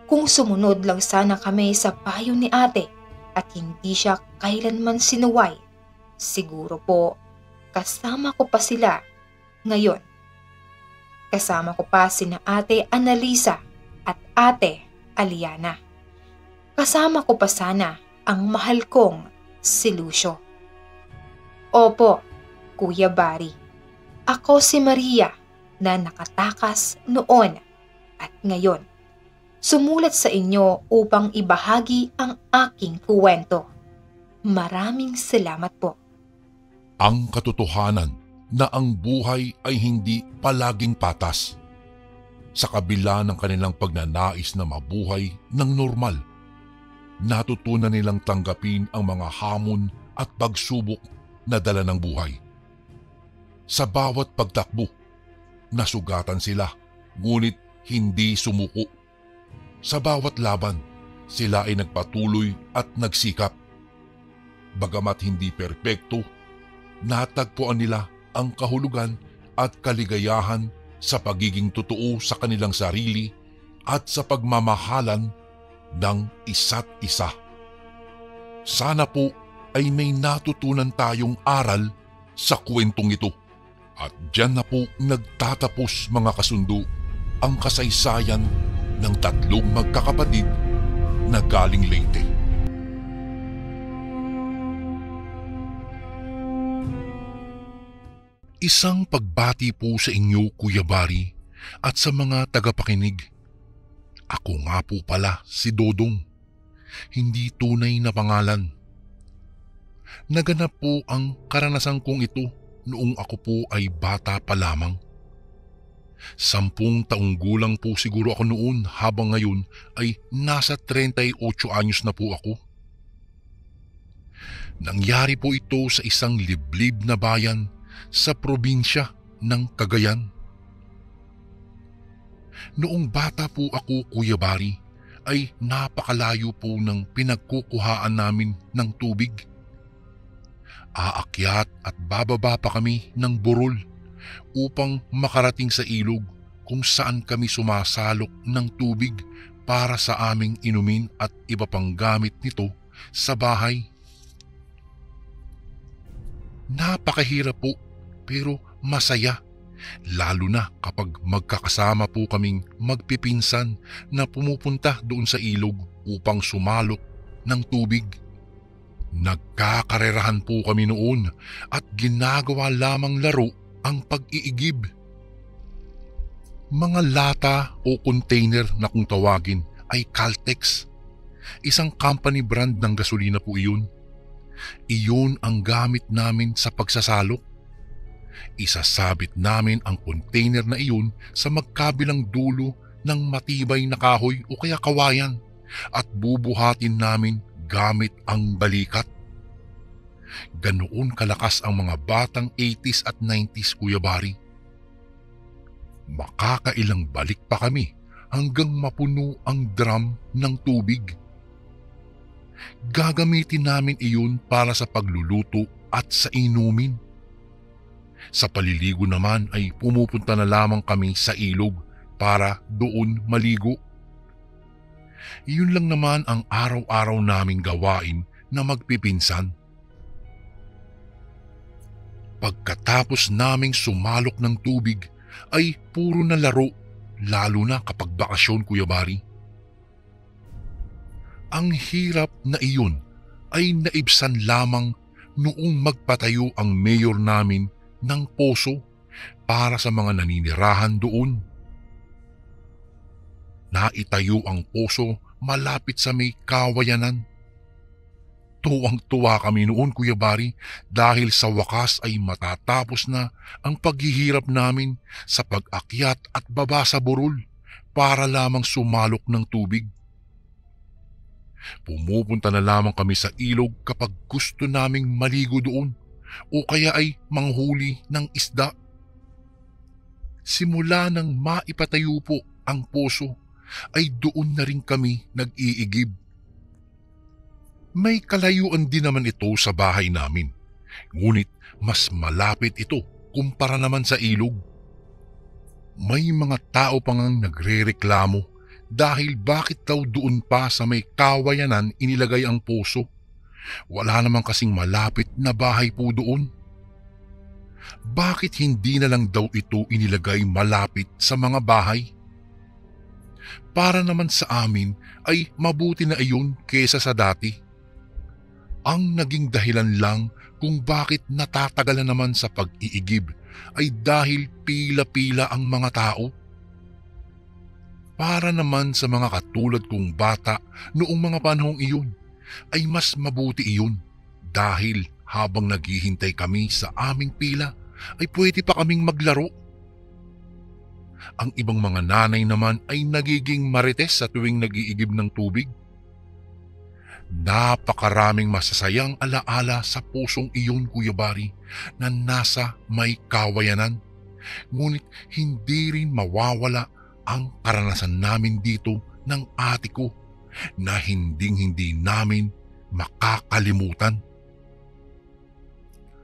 kung sumunod lang sana kami sa payo ni ate at hindi siya kailanman sinuway, siguro po kasama ko pa sila ngayon. Kasama ko pa sina ate Annalisa at ate Aliana. Kasama ko pa sana ang mahal kong si Lucio. Opo, Kuya Barry, ako si Maria na nakatakas noon at ngayon. Sumulat sa inyo upang ibahagi ang aking kuwento. Maraming salamat po. Ang katotohanan na ang buhay ay hindi palaging patas. Sa kabila ng kanilang pagnanais na mabuhay ng normal, natutunan nilang tanggapin ang mga hamon at pagsubok na dala ng buhay. Sa bawat pagtakbo, nasugatan sila, ngunit hindi sumuko. Sa bawat laban, sila ay nagpatuloy at nagsikap. Bagamat hindi perpekto, natagpuan nila ang kahulugan at kaligayahan sa pagiging totoo sa kanilang sarili at sa pagmamahalan ng isa't isa. Sana po ay may natutunan tayong aral sa kwentong ito. At diyan na po nagtatapos, mga kasundo, ang kasaysayan ng tatlong magkakapatid na galing Leyte. Isang pagbati po sa inyo, Kuya Barry, at sa mga tagapakinig. Ako nga po pala si Dodong, hindi tunay na pangalan. Naganap po ang karanasan kong ito noong ako po ay bata pa lamang. 10 taong gulang po siguro ako noon, habang ngayon ay nasa 38 anyos na po ako. Nangyari po ito sa isang liblib na bayan sa probinsya ng Cagayan. Noong bata po ako, Kuya Barry, ay napakalayo po ng pinagkukuhaan namin ng tubig. Aakyat at bababa pa kami ng burol upang makarating sa ilog kung saan kami sumasalok ng tubig para sa aming inumin at iba pang gamit nito sa bahay. Napakahirap po pero masaya, lalo na kapag magkakasama po kaming magpipinsan na pumupunta doon sa ilog upang sumalok ng tubig. Nagkakarerahan po kami noon at ginagawa lamang laro ang pag-iigib. Mga lata o container na kung tawagin ay Caltex. Isang company brand ng gasolina po iyon. Iyon ang gamit namin sa pagsasalok. Isasabit namin ang container na iyon sa magkabilang dulo ng matibay na kahoy o kaya kawayan at bubuhatin namin gamit ang balikat. Ganoon kalakas ang mga batang 80s at 90s, Kuya Bari. Makakailang balik pa kami hanggang mapuno ang drum ng tubig. Gagamitin namin iyon para sa pagluluto at sa inumin. Sa paliligo naman ay pumupunta na lamang kami sa ilog para doon maligo. Iyon lang naman ang araw-araw naming gawain na magpipinsan. Pagkatapos naming sumalok ng tubig ay puro na laro, lalo na kapag bakasyon, Kuya Bari. Ang hirap na iyon ay naibsan lamang noong magpatayo ang mayor namin ng poso para sa mga naninirahan doon. Naitayo ang poso malapit sa may kawayanan. Tuwang-tuwa kami noon, Kuya Bari, dahil sa wakas ay matatapos na ang paghihirap namin sa pag-akyat at baba sa burol para lamang sumalok ng tubig. Pumupunta na lamang kami sa ilog kapag gusto naming maligo doon o kaya ay manghuli ng isda. Simula nang maipatayo po ang poso ay doon na rin kami nag-iigib. May kalayuan din naman ito sa bahay namin, ngunit mas malapit ito kumpara naman sa ilog. May mga tao pang nagrereklamo dahil bakit daw doon pa sa may kawayanan inilagay ang poso. Wala naman kasing malapit na bahay po doon. Bakit hindi na lang daw ito inilagay malapit sa mga bahay? Para naman sa amin ay mabuti na iyon kesa sa dati. Ang naging dahilan lang kung bakit natatagalan naman sa pag-iigib ay dahil pila-pila ang mga tao. Para naman sa mga katulad kong bata noong mga panahong iyon ay mas mabuti iyon dahil habang naghihintay kami sa aming pila ay pwede pa kaming maglaro. Ang ibang mga nanay naman ay nagiging marites sa tuwing nag-iigib ng tubig. Napakaraming masasayang alaala sa pusong iyon, Kuya Bari, na nasa may kawayanan. Ngunit hindi rin mawawala ang karanasan namin dito ng ate ko na hindi namin makakalimutan.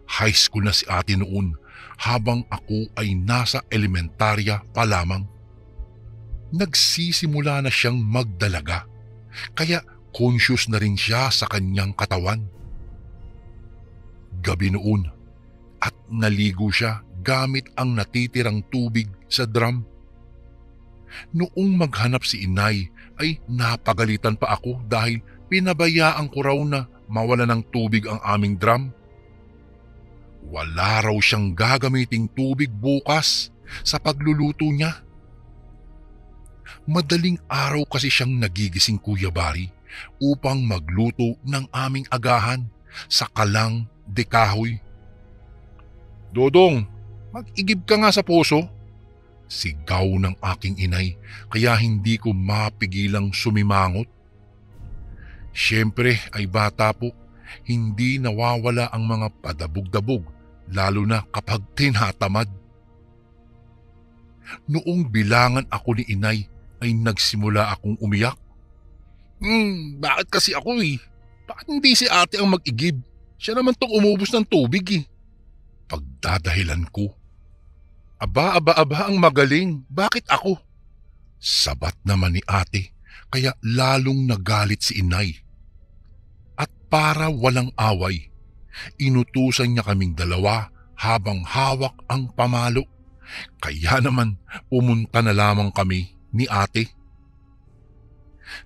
High school na si ate noon habang ako ay nasa elementarya pa lamang. Nagsisimula na siyang magdalaga, kaya conscious na rin siya sa kanyang katawan. Gabi noon at naligo siya gamit ang natitirang tubig sa drum. Noong maghanap si inay ay napagalitan pa ako dahil pinabayaan ko raw na mawala ng tubig ang aming drum. Wala raw siyang gagamiting tubig bukas sa pagluluto niya. Madaling araw kasi siyang nagigising, Kuya Bari, upang magluto ng aming agahan sa kalang de kahoy. "Dodong, mag-igib ka nga sa poso," sigaw ng aking inay, kaya hindi ko mapigilang sumimangot. Siyempre ay bata po, hindi nawawala ang mga padabog-dabog, lalo na kapag tinatamad. Noong bilangan ako ni inay ay nagsimula akong umiyak. Bakit kasi ako eh? Bakit hindi si ate ang mag-igib? Siya naman tong umubos ng tubig eh. Pagdadahilan ko. Aba ang magaling. Bakit ako? Sabat naman ni ate, kaya lalong nagalit si inay. At para walang away, inutusan niya kaming dalawa habang hawak ang pamalo. Kaya naman pumunta na lamang kami ni ate.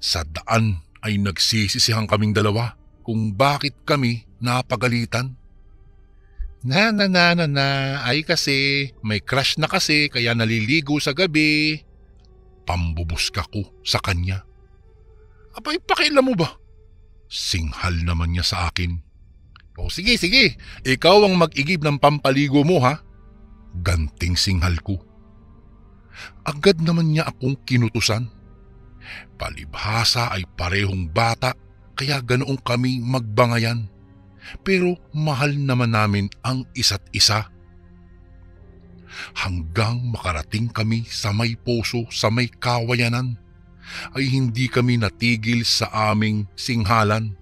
Sa daan ay nagsisisihan kaming dalawa kung bakit kami napagalitan. Na, ay kasi may crush na kasi kaya naliligo sa gabi. Pambubuska ko sa kanya. Abay, pakialam mo ba? Singhal naman niya sa akin. O sige, ikaw ang mag-igib ng pampaligo mo ha. Ganting singhal ko. Agad naman niya akong kinutusan. Palibhasa ay parehong bata kaya ganoong kami magbangayan. Pero mahal naman namin ang isa't isa. Hanggang makarating kami sa may poso sa may kawayanan, ay hindi kami natigil sa aming singhalan.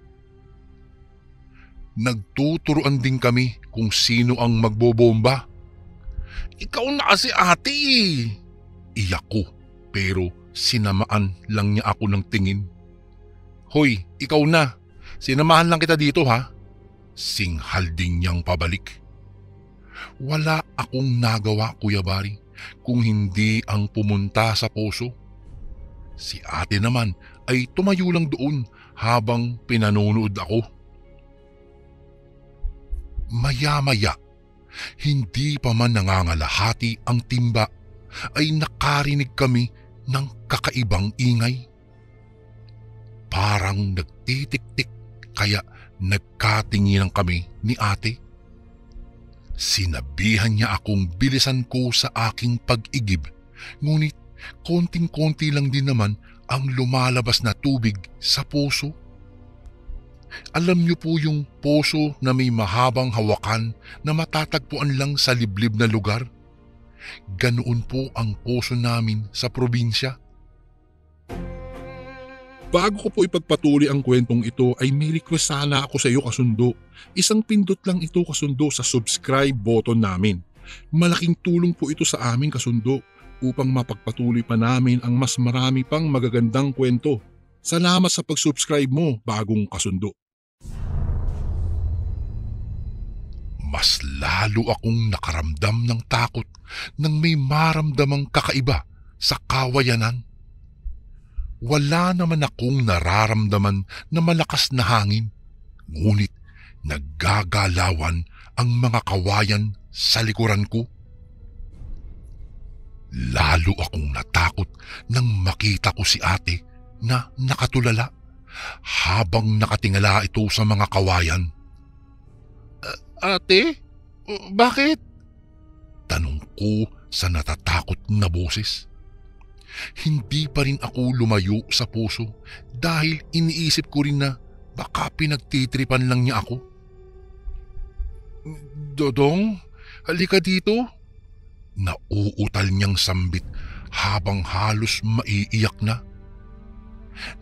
Nagtuturuan din kami kung sino ang magbobomba. Ikaw na kasi ate eh. Iyak ko pero sinamaan lang niya ako ng tingin. Hoy, ikaw na. Sinamahan lang kita dito ha. Singhal din niyang pabalik. Wala akong nagawa, Kuya Bari, kung hindi ang pumunta sa poso. Si ate naman ay tumayo lang doon habang pinanonood ako. Maya-maya, hindi pa man nangangalahati ang timba, ay nakarinig kami ng kakaibang ingay. Parang nagtitik-tik kaya nagkatinginan kami ni ate. Sinabihan niya akong bilisan ko sa aking pag-igib, ngunit konting-konti lang din naman ang lumalabas na tubig sa poso. Alam niyo po yung poso na may mahabang hawakan na matatagpuan lang sa liblib na lugar? Ganoon po ang poso namin sa probinsya. Bago ko po ipagpatuloy ang kwentong ito ay may request sana ako sa iyo kasundo. Isang pindot lang ito kasundo sa subscribe button namin. Malaking tulong po ito sa amin kasundo upang mapagpatuloy pa namin ang mas marami pang magagandang kwento. Salamat sa pag-subscribe mo, bagong kasundo. Mas lalo akong nakaramdam ng takot nang may maramdamang kakaiba sa kawayanan. Wala naman akong nararamdaman na malakas na hangin, ngunit naggagalawan ang mga kawayan sa likuran ko. Lalo akong natakot nang makita ko si ate na nakatulala habang nakatingala ito sa mga kawayan. Ate, bakit? Tanong ko sa natatakot na boses. Hindi pa rin ako lumayo sa puso dahil iniisip ko rin na baka pinagtitripan lang niya ako. Dodong, halika dito. Nauutal niyang sambit habang halos maiiyak na.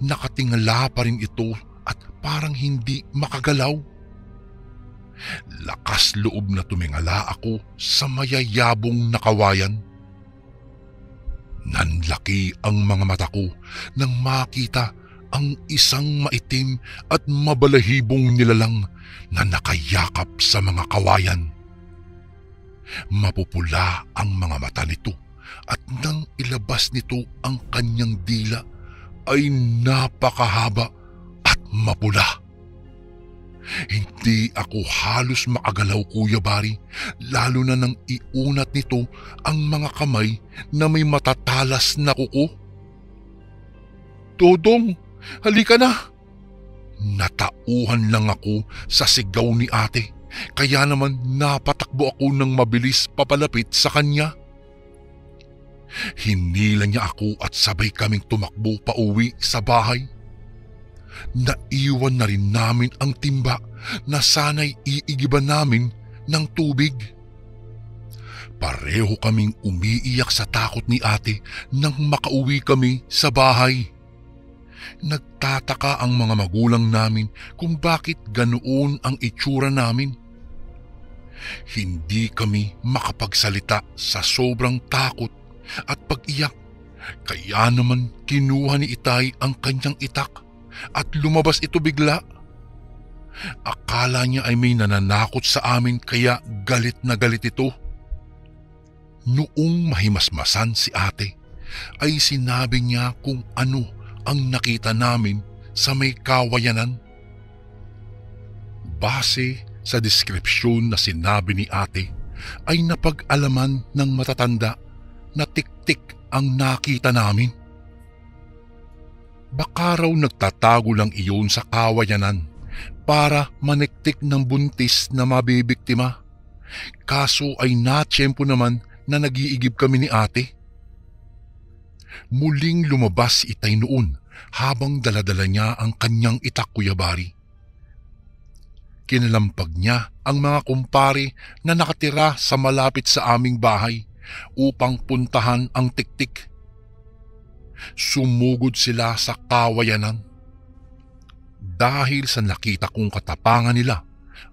Nakatingala pa rin ito at parang hindi makagalaw. Lakas loob na tumingala ako sa mayayabong na kawayan. Nanlaki ang mga mata ko nang makita ang isang maitim at mabalahibong nilalang na nakayakap sa mga kawayan. Mapupula ang mga mata nito at nang ilabas nito ang kanyang dila ay napakahaba at mapula. Hindi ako halos makagalaw, Kuya Bari, lalo na nang iunat nito ang mga kamay na may matatalas na kuko. Dodong, halika na! Natauhan lang ako sa sigaw ni ate, kaya naman napatakbo ako ng mabilis papalapit sa kanya. Hinila niya ako at sabay kaming tumakbo pauwi sa bahay. Naiwan na rin namin ang timba na sana'y iigiban namin ng tubig. Pareho kaming umiiyak sa takot ni ate nang makauwi kami sa bahay. Nagtataka ang mga magulang namin kung bakit ganoon ang itsura namin. Hindi kami makapagsalita sa sobrang takot at pag-iyak, kaya naman kinuha ni Itay ang kanyang itak at lumabas ito bigla. Akala niya ay may nananakot sa amin kaya galit na galit ito. Noong mahimasmasan si ate, ay sinabi niya kung ano ang nakita namin sa may kawayanan. Base sa deskripsyon na sinabi ni ate, ay napag-alaman ng matatanda na tik-tik ang nakita namin. Baka raw nagtatago lang iyon sa kawayanan para maniktik ng buntis na mabibiktima. Kaso ay natsyempo naman na nag-iigib kami ni ate. Muling lumabas si Itay noon habang daladala niya ang kanyang itak, Kuya Bari. Kinalampag niya ang mga kumpare na nakatira sa malapit sa aming bahay upang puntahan ang tiktik. Sumugod sila sa kawayanan. Dahil sa nakita kong katapangan nila,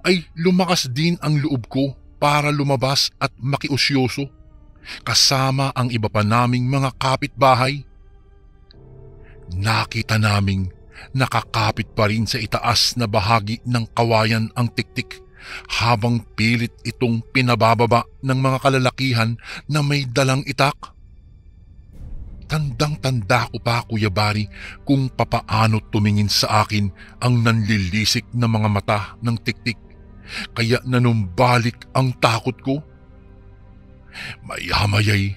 ay lumakas din ang loob ko para lumabas at makiusyoso kasama ang iba pa naming mga kapitbahay. Nakita naming nakakapit pa rin sa itaas na bahagi ng kawayan ang tiktik habang pilit itong pinabababa ng mga kalalakihan na may dalang itak. Tandang-tanda ko pa, Kuya Bari, kung papaano tumingin sa akin ang nanlilisik na mga mata ng tiktik, kaya nanumbalik ang takot ko. Maya-maya'y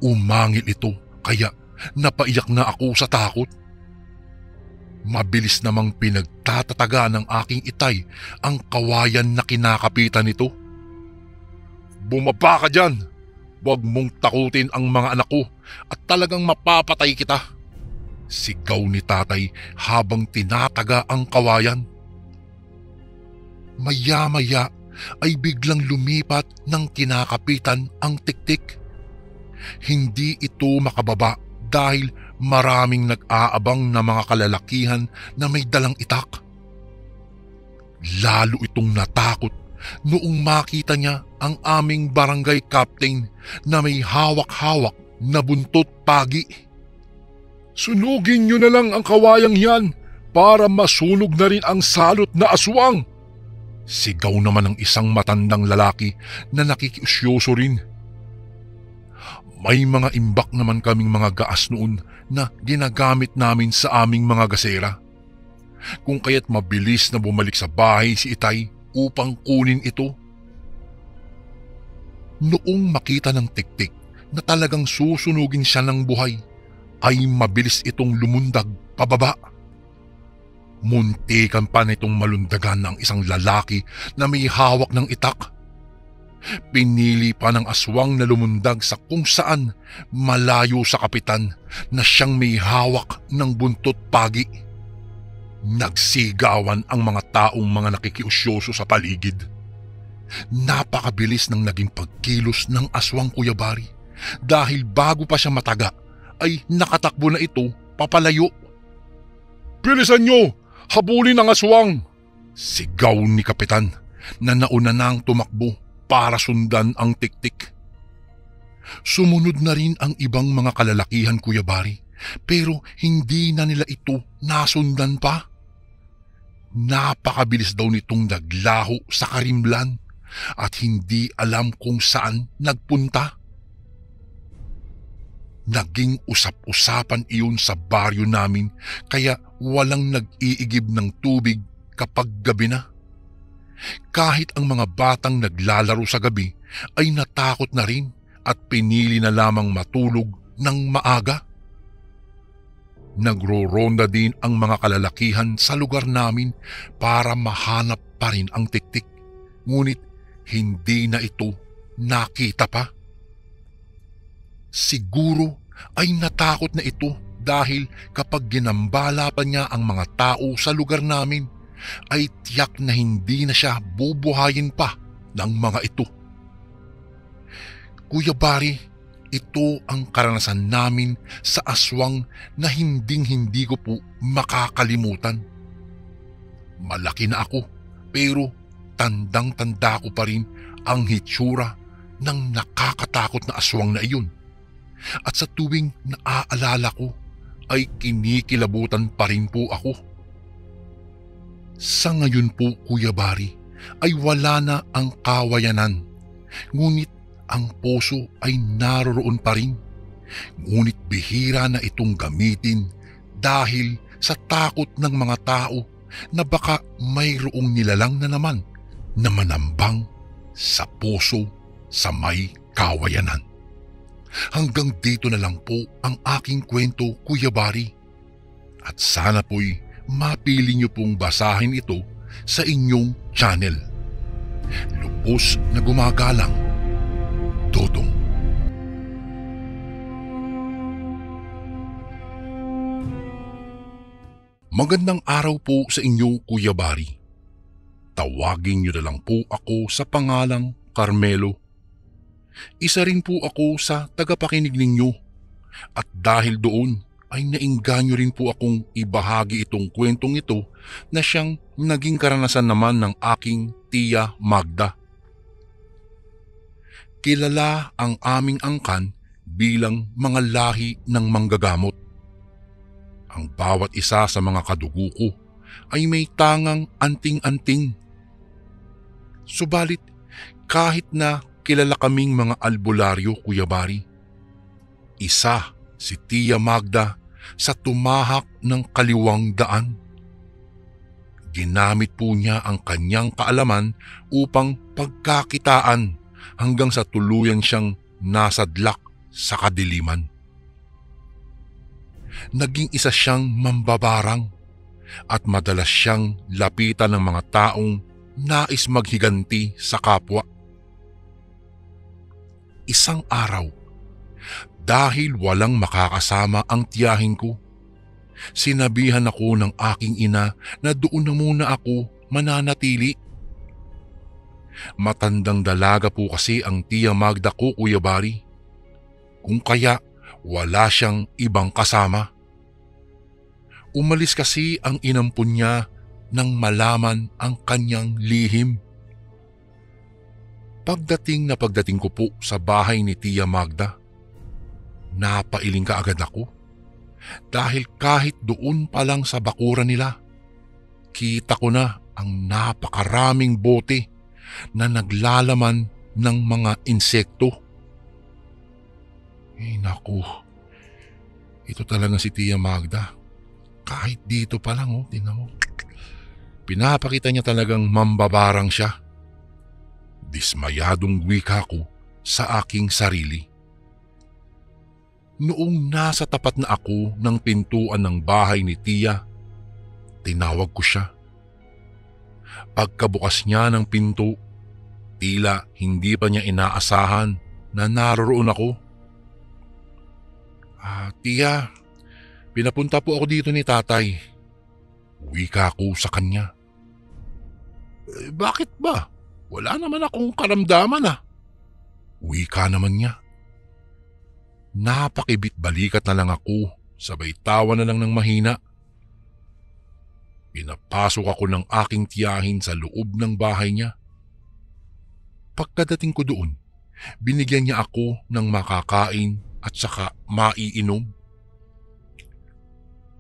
umangil ito, kaya napaiyak na ako sa takot. Mabilis namang pinagtatataga ng aking Itay ang kawayan na kinakapitan nito. "Bumaba ka dyan! Huwag mong takutin ang mga anak ko at talagang mapapatay kita!" Sigaw ni Tatay habang tinataga ang kawayan. Maya-maya ay biglang lumipat ng kinakapitan ang tiktik. Hindi ito makababa dahil maraming nag-aabang na mga kalalakihan na may dalang itak. Lalo itong natakot noong makita niya ang aming barangay captain na may hawak-hawak na buntot pagi. "Sunugin niyo na lang ang kawayang yan para masunog na rin ang salot na aswang!" Sigaw naman ng isang matandang lalaki na nakikiusyoso rin. May mga imbak naman kaming mga gaas noon na ginagamit namin sa aming mga gasera. Kung kaya't mabilis na bumalik sa bahay si Itay upang kunin ito. Noong makita ng tiktik na talagang susunugin siya ng buhay, ay mabilis itong lumundag pababa. Muntikan pa nitong malundagan ng isang lalaki na may hawak ng itak. Pinili pa ng aswang na lumundag sa kung saan malayo sa kapitan na siyang may hawak ng buntot pagi. Nagsigawan ang mga taong mga nakikiusyoso sa paligid. Napakabilis ng naging pagkilos ng aswang, Kuya Bari, dahil bago pa siya mataga ay nakatakbo na ito papalayo. "Bilisan nyo! Habulin ang aswang!" Sigaw ni Kapitan na nauna nang tumakbo para sundan ang tiktik. Sumunod na rin ang ibang mga kalalakihan, Kuya Bari, pero hindi na nila ito nasundan pa. Napakabilis daw nitong naglaho sa karimlan at hindi alam kung saan nagpunta. Naging usap-usapan iyon sa baryo namin kaya walang nag-iigib ng tubig kapag gabi na. Kahit ang mga batang naglalaro sa gabi ay natakot na rin at pinili na lamang matulog ng maaga. Nagro-ronda din ang mga kalalakihan sa lugar namin para mahanap pa rin ang tiktik, ngunit hindi na ito nakita pa. Siguro ay natakot na ito dahil kapag ginambala pa niya ang mga tao sa lugar namin, ay tiyak na hindi na siya bubuhayin pa ng mga ito. Kuya Bari, ito ang karanasan namin sa aswang na hinding-hindi ko po makakalimutan. Malaki na ako pero tandang-tanda ko pa rin ang hitsura ng nakakatakot na aswang na iyon. At sa tuwing naaalala ko ay kinikilabutan pa rin po ako. Sa ngayon po, Kuya Bari, ay wala na ang kawayanan, ngunit ang puso ay naroroon pa rin. Ngunit bihira na itong gamitin dahil sa takot ng mga tao na baka mayroong nilalang na naman na manambang sa puso sa may kawayanan. Hanggang dito na lang po ang aking kwento, Kuya Bari. At sana po'y mapili niyo pong basahin ito sa inyong channel. Lubos na gumagalang, Dodong. Magandang araw po sa inyo, Kuya Bari. Tawagin niyo na lang po ako sa pangalang Carmelo. Isa rin po ako sa tagapakinig ninyo at dahil doon ay nainganyo rin po akong ibahagi itong kwentong ito na siyang naging karanasan naman ng aking tiya Magda. Kilala ang aming angkan bilang mga lahi ng manggagamot. Ang bawat isa sa mga kadugo ko ay may tangang anting-anting. Subalit kahit na kilala kaming mga albularyo, Kuya Bari, isa si Tia Magda sa tumahak ng kaliwang daan. Ginamit po niya ang kanyang kaalaman upang pagkakitaan hanggang sa tuluyan siyang nasadlak sa kadiliman. Naging isa siyang mambabarang at madalas siyang lapitan ng mga taong nais maghiganti sa kapwa. Isang araw, dahil walang makakasama ang tiyahin ko, sinabihan ako ng aking ina na doon na muna ako mananatili. Matandang dalaga po kasi ang Tia Magda ko, Kuya Bari. Kung kaya wala siyang ibang kasama. Umalis kasi ang inampun niya nang malaman ang kanyang lihim. Pagdating ko po sa bahay ni Tia Magda, napailing kaagad ako dahil kahit doon pa lang sa bakuran nila, kita ko na ang napakaraming bote na naglalaman ng mga insekto. Naku, ito talaga si Tia Magda. Kahit dito pa lang, tingnan mo. Pinapakita niya talagang mambabarang siya. Dismayadong wika ko sa aking sarili. Noong nasa tapat na ako ng pintuan ng bahay ni Tia, tinawag ko siya. Pagkabukas niya ng pinto, tila hindi pa niya inaasahan na naroroon ako. Tia, pinapunta po ako dito ni tatay. Wika ko sa kanya. Bakit ba? Wala naman akong karamdaman Wika naman niya. Napakibit-balikat na lang ako, sabay tawa na lang ng mahina. Pinapasok ako ng aking tiyahin sa loob ng bahay niya. Pagkadating ko doon, binigyan niya ako ng makakain at saka maiinom.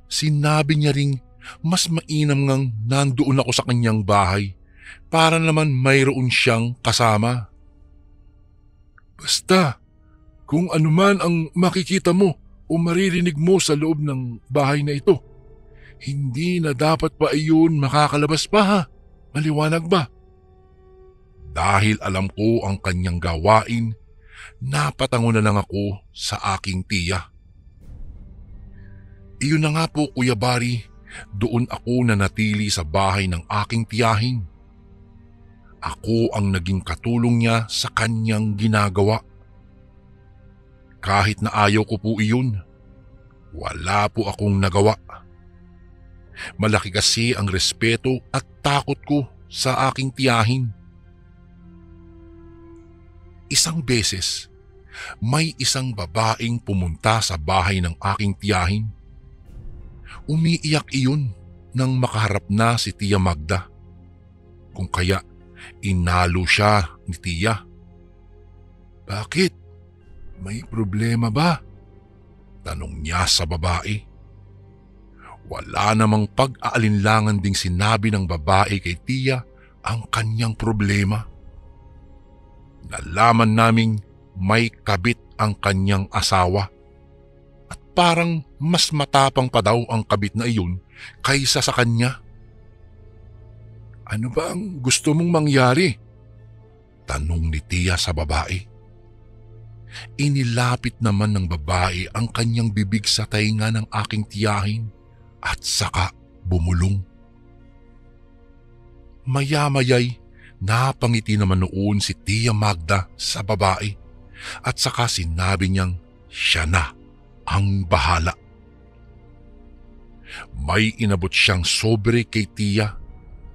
Sinabi niya ring mas mainam ngang nandoon ako sa kanyang bahay para naman mayroon siyang kasama. Basta, kung anuman ang makikita mo o maririnig mo sa loob ng bahay na ito, hindi na dapat pa iyon makakalabas pa Maliwanag ba? Dahil alam ko ang kanyang gawain, napatango na lang ako sa aking tiya. Iyon na nga po, Kuya Bari, doon ako nanatili sa bahay ng aking tiyahin. Ako ang naging katulong niya sa kanyang ginagawa. Kahit na ayaw ko po iyon, wala po akong nagawa. Malaki kasi ang respeto at takot ko sa aking tiyahin. Isang beses, may isang babaeng pumunta sa bahay ng aking tiyahin. Umiiyak iyon nang makaharap na si Tia Magda. Kung kaya, inalo siya ni Tia. Bakit? May problema ba? Tanong niya sa babae. Wala namang pag-aalinlangan ding sinabi ng babae kay Tia ang kanyang problema. Nalaman naming may kabit ang kanyang asawa at parang mas matapang pa daw ang kabit na iyon kaysa sa kanya. Ano ba ang gusto mong mangyari? Tanong ni Tia sa babae. Inilapit naman ng babae ang kanyang bibig sa tainga ng aking tiyahin at saka bumulong. Maya-maya'y napangiti naman noon si Tia Magda sa babae at saka sinabi niyang siya na ang bahala. May inabot siyang sobre kay tiya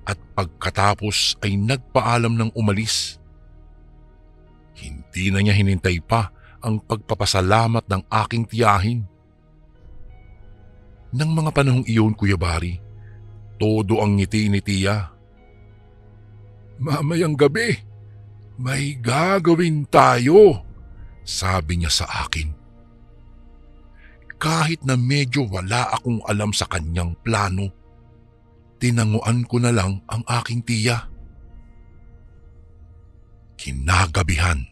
at pagkatapos ay nagpaalam ng umalis. Hindi na niya hinintay pa ang pagpapasalamat ng aking tiyahin. Nang mga panahong iyon, Kuya Bari, todo ang ngiti ni tiya. "Mamayang gabi, may gagawin tayo," sabi niya sa akin. Kahit na medyo wala akong alam sa kanyang plano, tinanguan ko na lang ang aking tiya. Kinagabihan,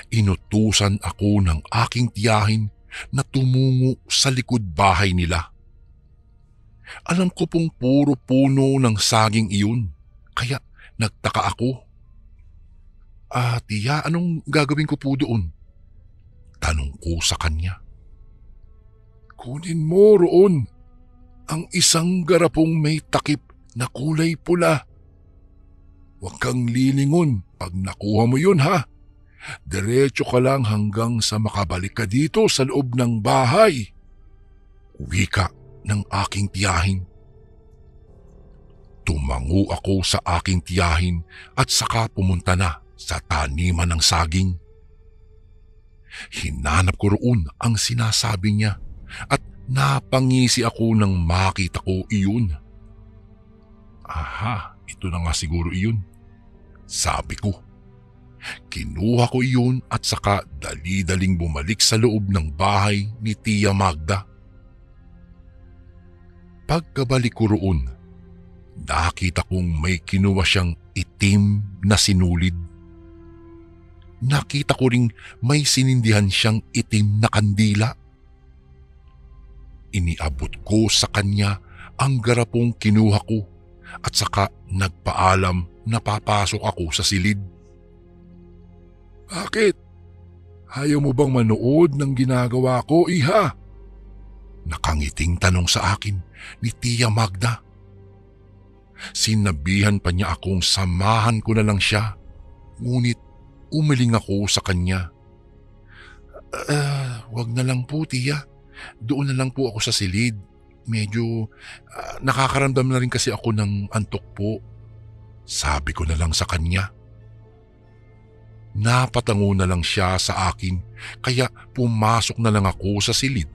inutusan ako ng aking tiyahin na tumungo sa likod bahay nila. Alam ko pong puro puno ng saging iyon, kaya nagtaka ako. "Tiya, anong gagawin ko po doon?" Tanong ko sa kanya. "Kunin mo roon ang isang garapong may takip na kulay pula. Huwag kang lilingon pag nakuha mo yun, ha? Diretso ka lang hanggang sa makabalik ka dito sa loob ng bahay." Wika ng aking tiyahin. Tumango ako sa aking tiyahin at saka pumunta na sa taniman ng saging. Hinanap ko roon ang sinasabi niya at napangisi ako nang makita ko iyon. "Aha, ito na nga siguro iyon," sabi ko. Kinuha ko iyon at saka dali-daling bumalik sa loob ng bahay ni Tia Magda. Pagkabalik ko roon, nakita kong may kinuha siyang itim na sinulid. Nakita ko ring may sinindihan siyang itim na kandila. Iniabot ko sa kanya ang garapong kinuha ko at saka nagpaalam na papasok ako sa silid. "Bakit? Ayaw mo bang manood ng ginagawa ko, iha?" Nakangiting tanong sa akin ni Tia Magda. Sinabihan pa niya akong samahan ko na lang siya, ngunit umiling ako sa kanya. Wag na lang po, tiya. Doon na lang po ako sa silid. Medyo nakakaramdam na rin kasi ako ng antok po," sabi ko na lang sa kanya. Napatango na lang siya sa akin, kaya pumasok na lang ako sa silid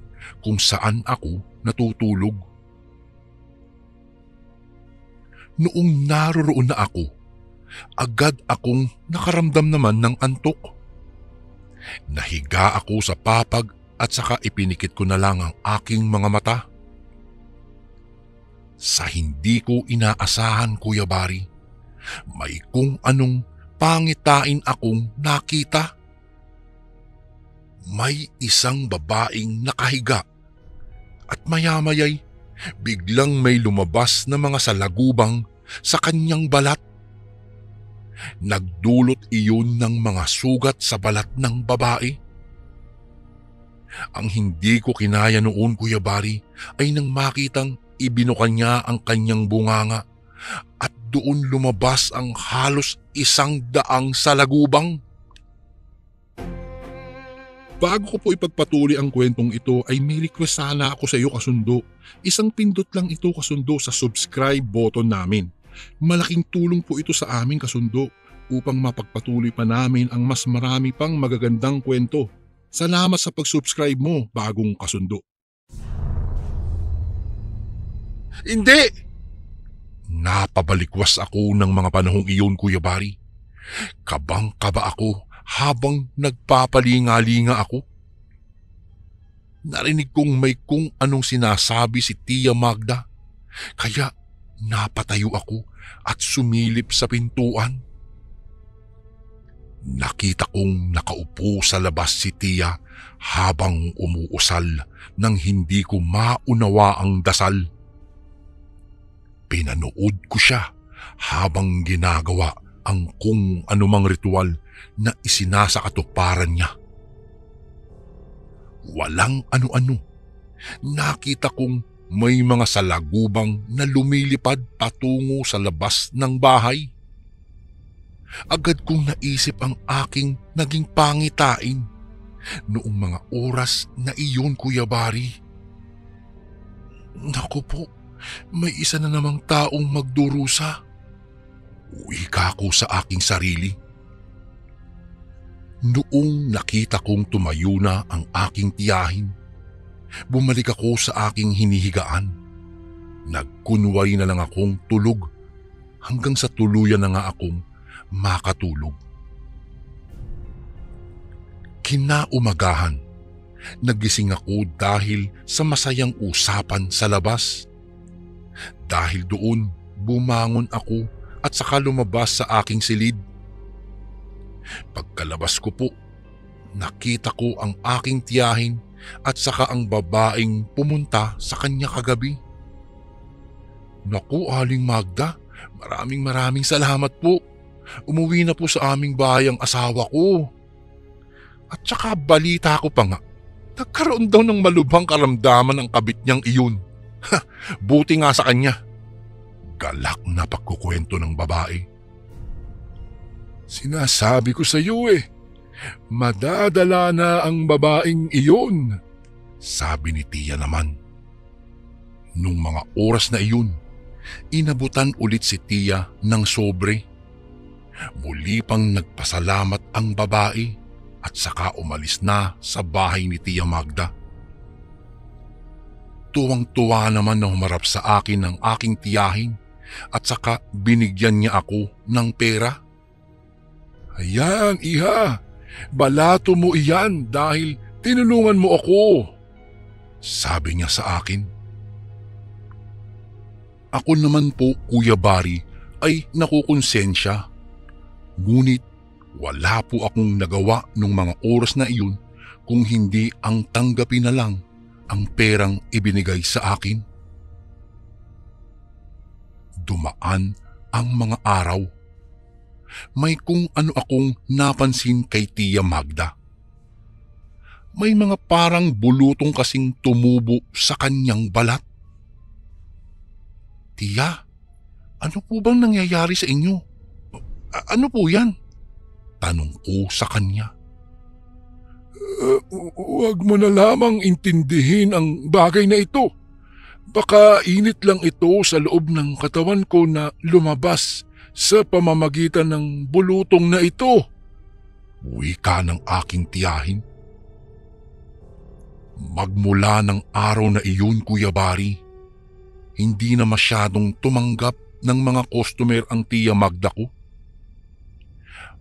kung saan ako natutulog. Noong naroroon na ako, agad akong nakaramdam naman ng antok. Nahiga ako sa papag at saka ipinikit ko na lang ang aking mga mata. Sa hindi ko inaasahan, Kuya Bari, may kung anong pangitain akong nakita. May isang babaeng nakahiga at maya-maya'y biglang may lumabas na mga salagubang sa kanyang balat. Nagdulot iyon ng mga sugat sa balat ng babae. Ang hindi ko kinaya noon, Kuya Bari, ay nang makitang ibinukan niya ang kanyang bunganga at doon lumabas ang halos 100 salagubang. Bago ko po ipagpatuloy ang kwentong ito ay may request sana ako sa iyo, kasundo. Isang pindot lang ito, kasundo, sa subscribe button namin. Malaking tulong po ito sa amin, kasundo, upang mapagpatuloy pa namin ang mas marami pang magagandang kwento. Salamat sa pag-subscribe mo, bagong kasundo. "Hindi!" Napabalikwas ako ng mga panahong iyon, Kuya Bari. Kabang-kaba ako habang nagpapalinga-linga ako. Narinig kong may kung anong sinasabi si Tia Magda, kaya napatayo ako at sumilip sa pintuan. Nakita kong nakaupo sa labas si Tia habang umuusal nang hindi ko maunawa ang dasal. Pinanood ko siya habang ginagawa ang kung anumang ritual na isinasakatuparan niya. Walang ano-ano. Nakita kong may mga salagubang na lumilipad patungo sa labas ng bahay. Agad kong naisip ang aking naging pangitain noong mga oras na iyon, Kuya Bari. Naku po, may isa na namang taong magdurusa. Wika ko sa aking sarili. Noong nakita kong tumayo na ang aking tiyahin, bumalik ako sa aking hinihigaan. Nagkunwari na lang akong tulog hanggang sa tuluyan na nga akong makatulog. Kinaumagahan, nagising ako dahil sa masayang usapan sa labas. Dahil doon, bumangon ako at saka lumabas sa aking silid. Pagkalabas ko po, nakita ko ang aking tiyahin at saka ang babaeng pumunta sa kanya kagabi. Naku, Aling Magda, maraming salamat po. Umuwi na po sa aming bahay ang asawa ko. At saka balita ko pa nga, nagkaroon daw ng malubhang karamdaman ang kabit niyang iyon. Buti nga sa kanya. Galak na pagkukwento ng babae. Sinasabi ko sa iyo madadala na ang babaeng iyon, sabi ni Tia naman. Nung mga oras na iyon, inabutan ulit si Tia ng sobre. Muli pang nagpasalamat ang babae at saka umalis na sa bahay ni Tia Magda. Tuwang-tuwa naman na humarap sa akin ng aking tiyahin at saka binigyan niya ako ng pera. Ayan, iha, balato mo iyan dahil tinulungan mo ako, sabi niya sa akin. Ako naman po, Kuya Bari, ay nakukonsensya. Ngunit wala po akong nagawa nung mga oras na iyon kung hindi ang tanggapin na lang ang perang ibinigay sa akin. Dumaan ang mga araw. May kung ano akong napansin kay Tia Magda. May mga parang bulutong kasing tumubo sa kanyang balat. Tia, ano po bang nangyayari sa inyo? Ano po yan? Tanong ko sa kanya. Huwag mo na lamang intindihin ang bagay na ito. Baka init lang ito sa loob ng katawan ko na lumabas sa pamamagitan ng bulutong na ito. Wika ng aking tiyahin. Magmula ng araw na iyon, Kuya Bari, hindi na masyadong tumanggap ng mga customer ang Tia Magda ko.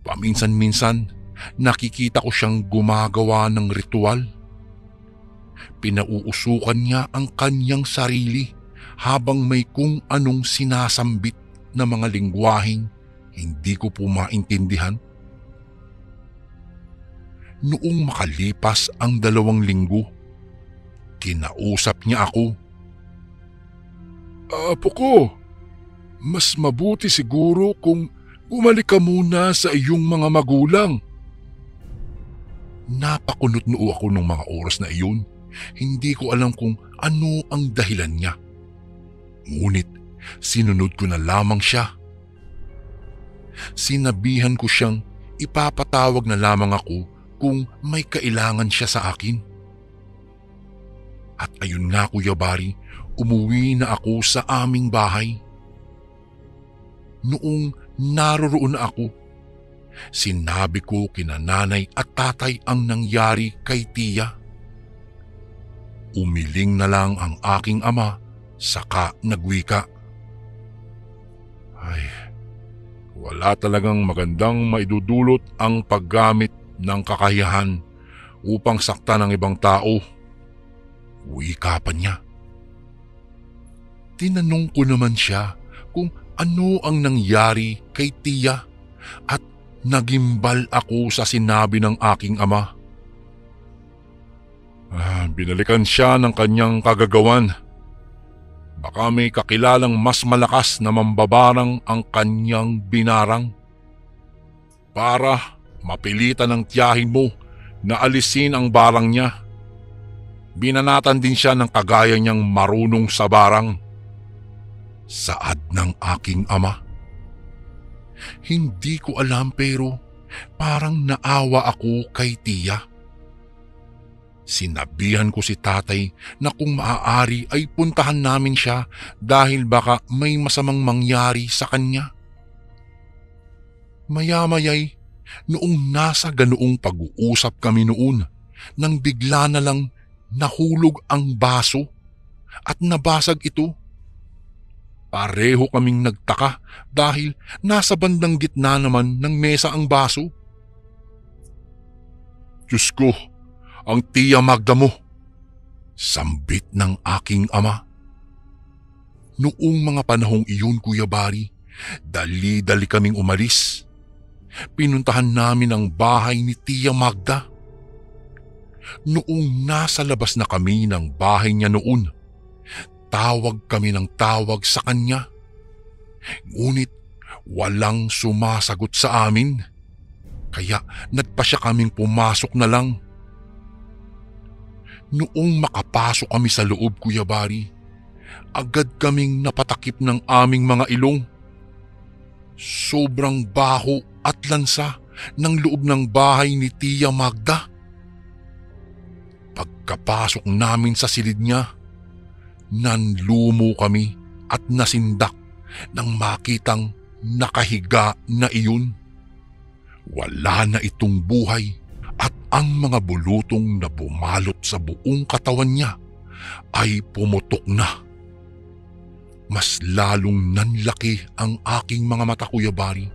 Paminsan-minsan, nakikita ko siyang gumagawa ng ritual. Pinauusukan niya ang kanyang sarili habang may kung anong sinasambit na mga lingwaheng hindi ko po maintindihan. Noong makalipas ang 2 linggo, kinausap niya ako. Apo ko, mas mabuti siguro kung bumalik ka muna sa iyong mga magulang. Napakunot noo ako ng mga oras na iyon. Hindi ko alam kung ano ang dahilan niya. Ngunit sinunod ko na lamang siya. Sinabihan ko siyang ipapatawag na lamang ako kung may kailangan siya sa akin. At ayun nga, Kuya Bari, umuwi na ako sa aming bahay. Noong naroroon na ako, sinabi ko kina nanay at tatay ang nangyari kay Tia. Umiling na lang ang aking ama, saka nagwika. Ay, wala talagang magandang maidudulot ang paggamit ng kakayahan upang saktan ng ibang tao. Wika pa niya. Tinanong ko naman siya kung ano ang nangyari kay Tia at nagimbal ako sa sinabi ng aking ama. Binalikan siya ng kanyang kagagawan. Baka may kakilalang mas malakas na mambabarang ang kanyang binarang. Para mapilitan ng tiyahin mo na alisin ang barang niya. Binanatan din siya ng kagaya niyang marunong sa barang. Saad ng aking ama. Hindi ko alam pero parang naawa ako kay Tia. Sinabihan ko si tatay na kung maaari ay puntahan namin siya dahil baka may masamang mangyari sa kanya. Maya-maya'y noong nasa ganoong pag-uusap kami noon, nang bigla na lang nahulog ang baso at nabasag ito. Pareho kaming nagtaka dahil nasa bandang gitna naman ng mesa ang baso. Diyos ko, ang Tia Magda mo, sambit ng aking ama. Noong mga panahong iyon, Kuya Bari, dali-dali kaming umalis. Pinuntahan namin ang bahay ni Tia Magda. Noong nasa labas na kami ng bahay niya noon, tawag kami ng tawag sa kanya. Ngunit walang sumasagot sa amin, kaya nagpasya kaming pumasok na lang. Noong makapasok kami sa loob, Kuya Bari, agad kaming napatakip ng aming mga ilong. Sobrang baho at lansa ng loob ng bahay ni Tia Magda. Pagkapasok namin sa silid niya, nanlumo kami at nasindak nang makitang nakahiga na iyon. Wala na itong buhay at ang mga bulutong na bumalot sa buong katawan niya ay pumutok na. Mas lalong nanlaki ang aking mga mata, Kuya Bari,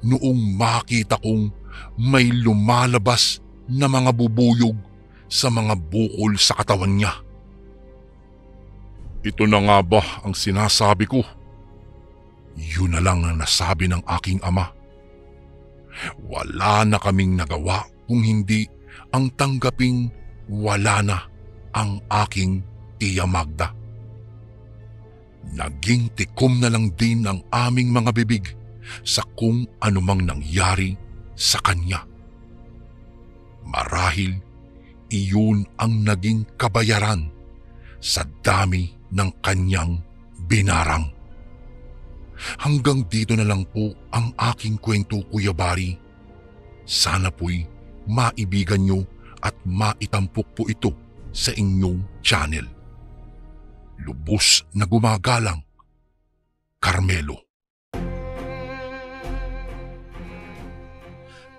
noong makita kong may lumalabas na mga bubuyog sa mga bukol sa katawan niya. Ito na nga ba ang sinasabi ko? Yun na lang ang nasabi ng aking ama. Wala na kaming nagawa kung hindi ang tanggaping wala na ang aking Tia Magda. Naging tikom na lang din ang aming mga bibig sa kung anumang nangyari sa kanya. Marahil iyon ang naging kabayaran sa dami ng kanyang binarang. Hanggang dito na lang po ang aking kwento, Kuya Bari. Sana po'y maibigan nyo at maitampok po ito sa inyong channel. Lubos na gumagalang, Carmelo.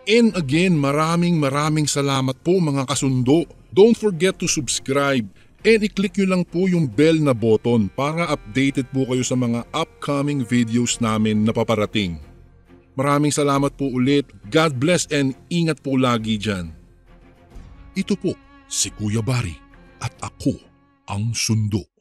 And again, maraming salamat po mga kasundo. Don't forget to subscribe and i-click nyo lang po yung bell na button para updated po kayo sa mga upcoming videos namin na paparating. Maraming salamat po ulit. God bless and ingat po lagi dyan. Ito po si Kuya Bari at ako ang Sundo.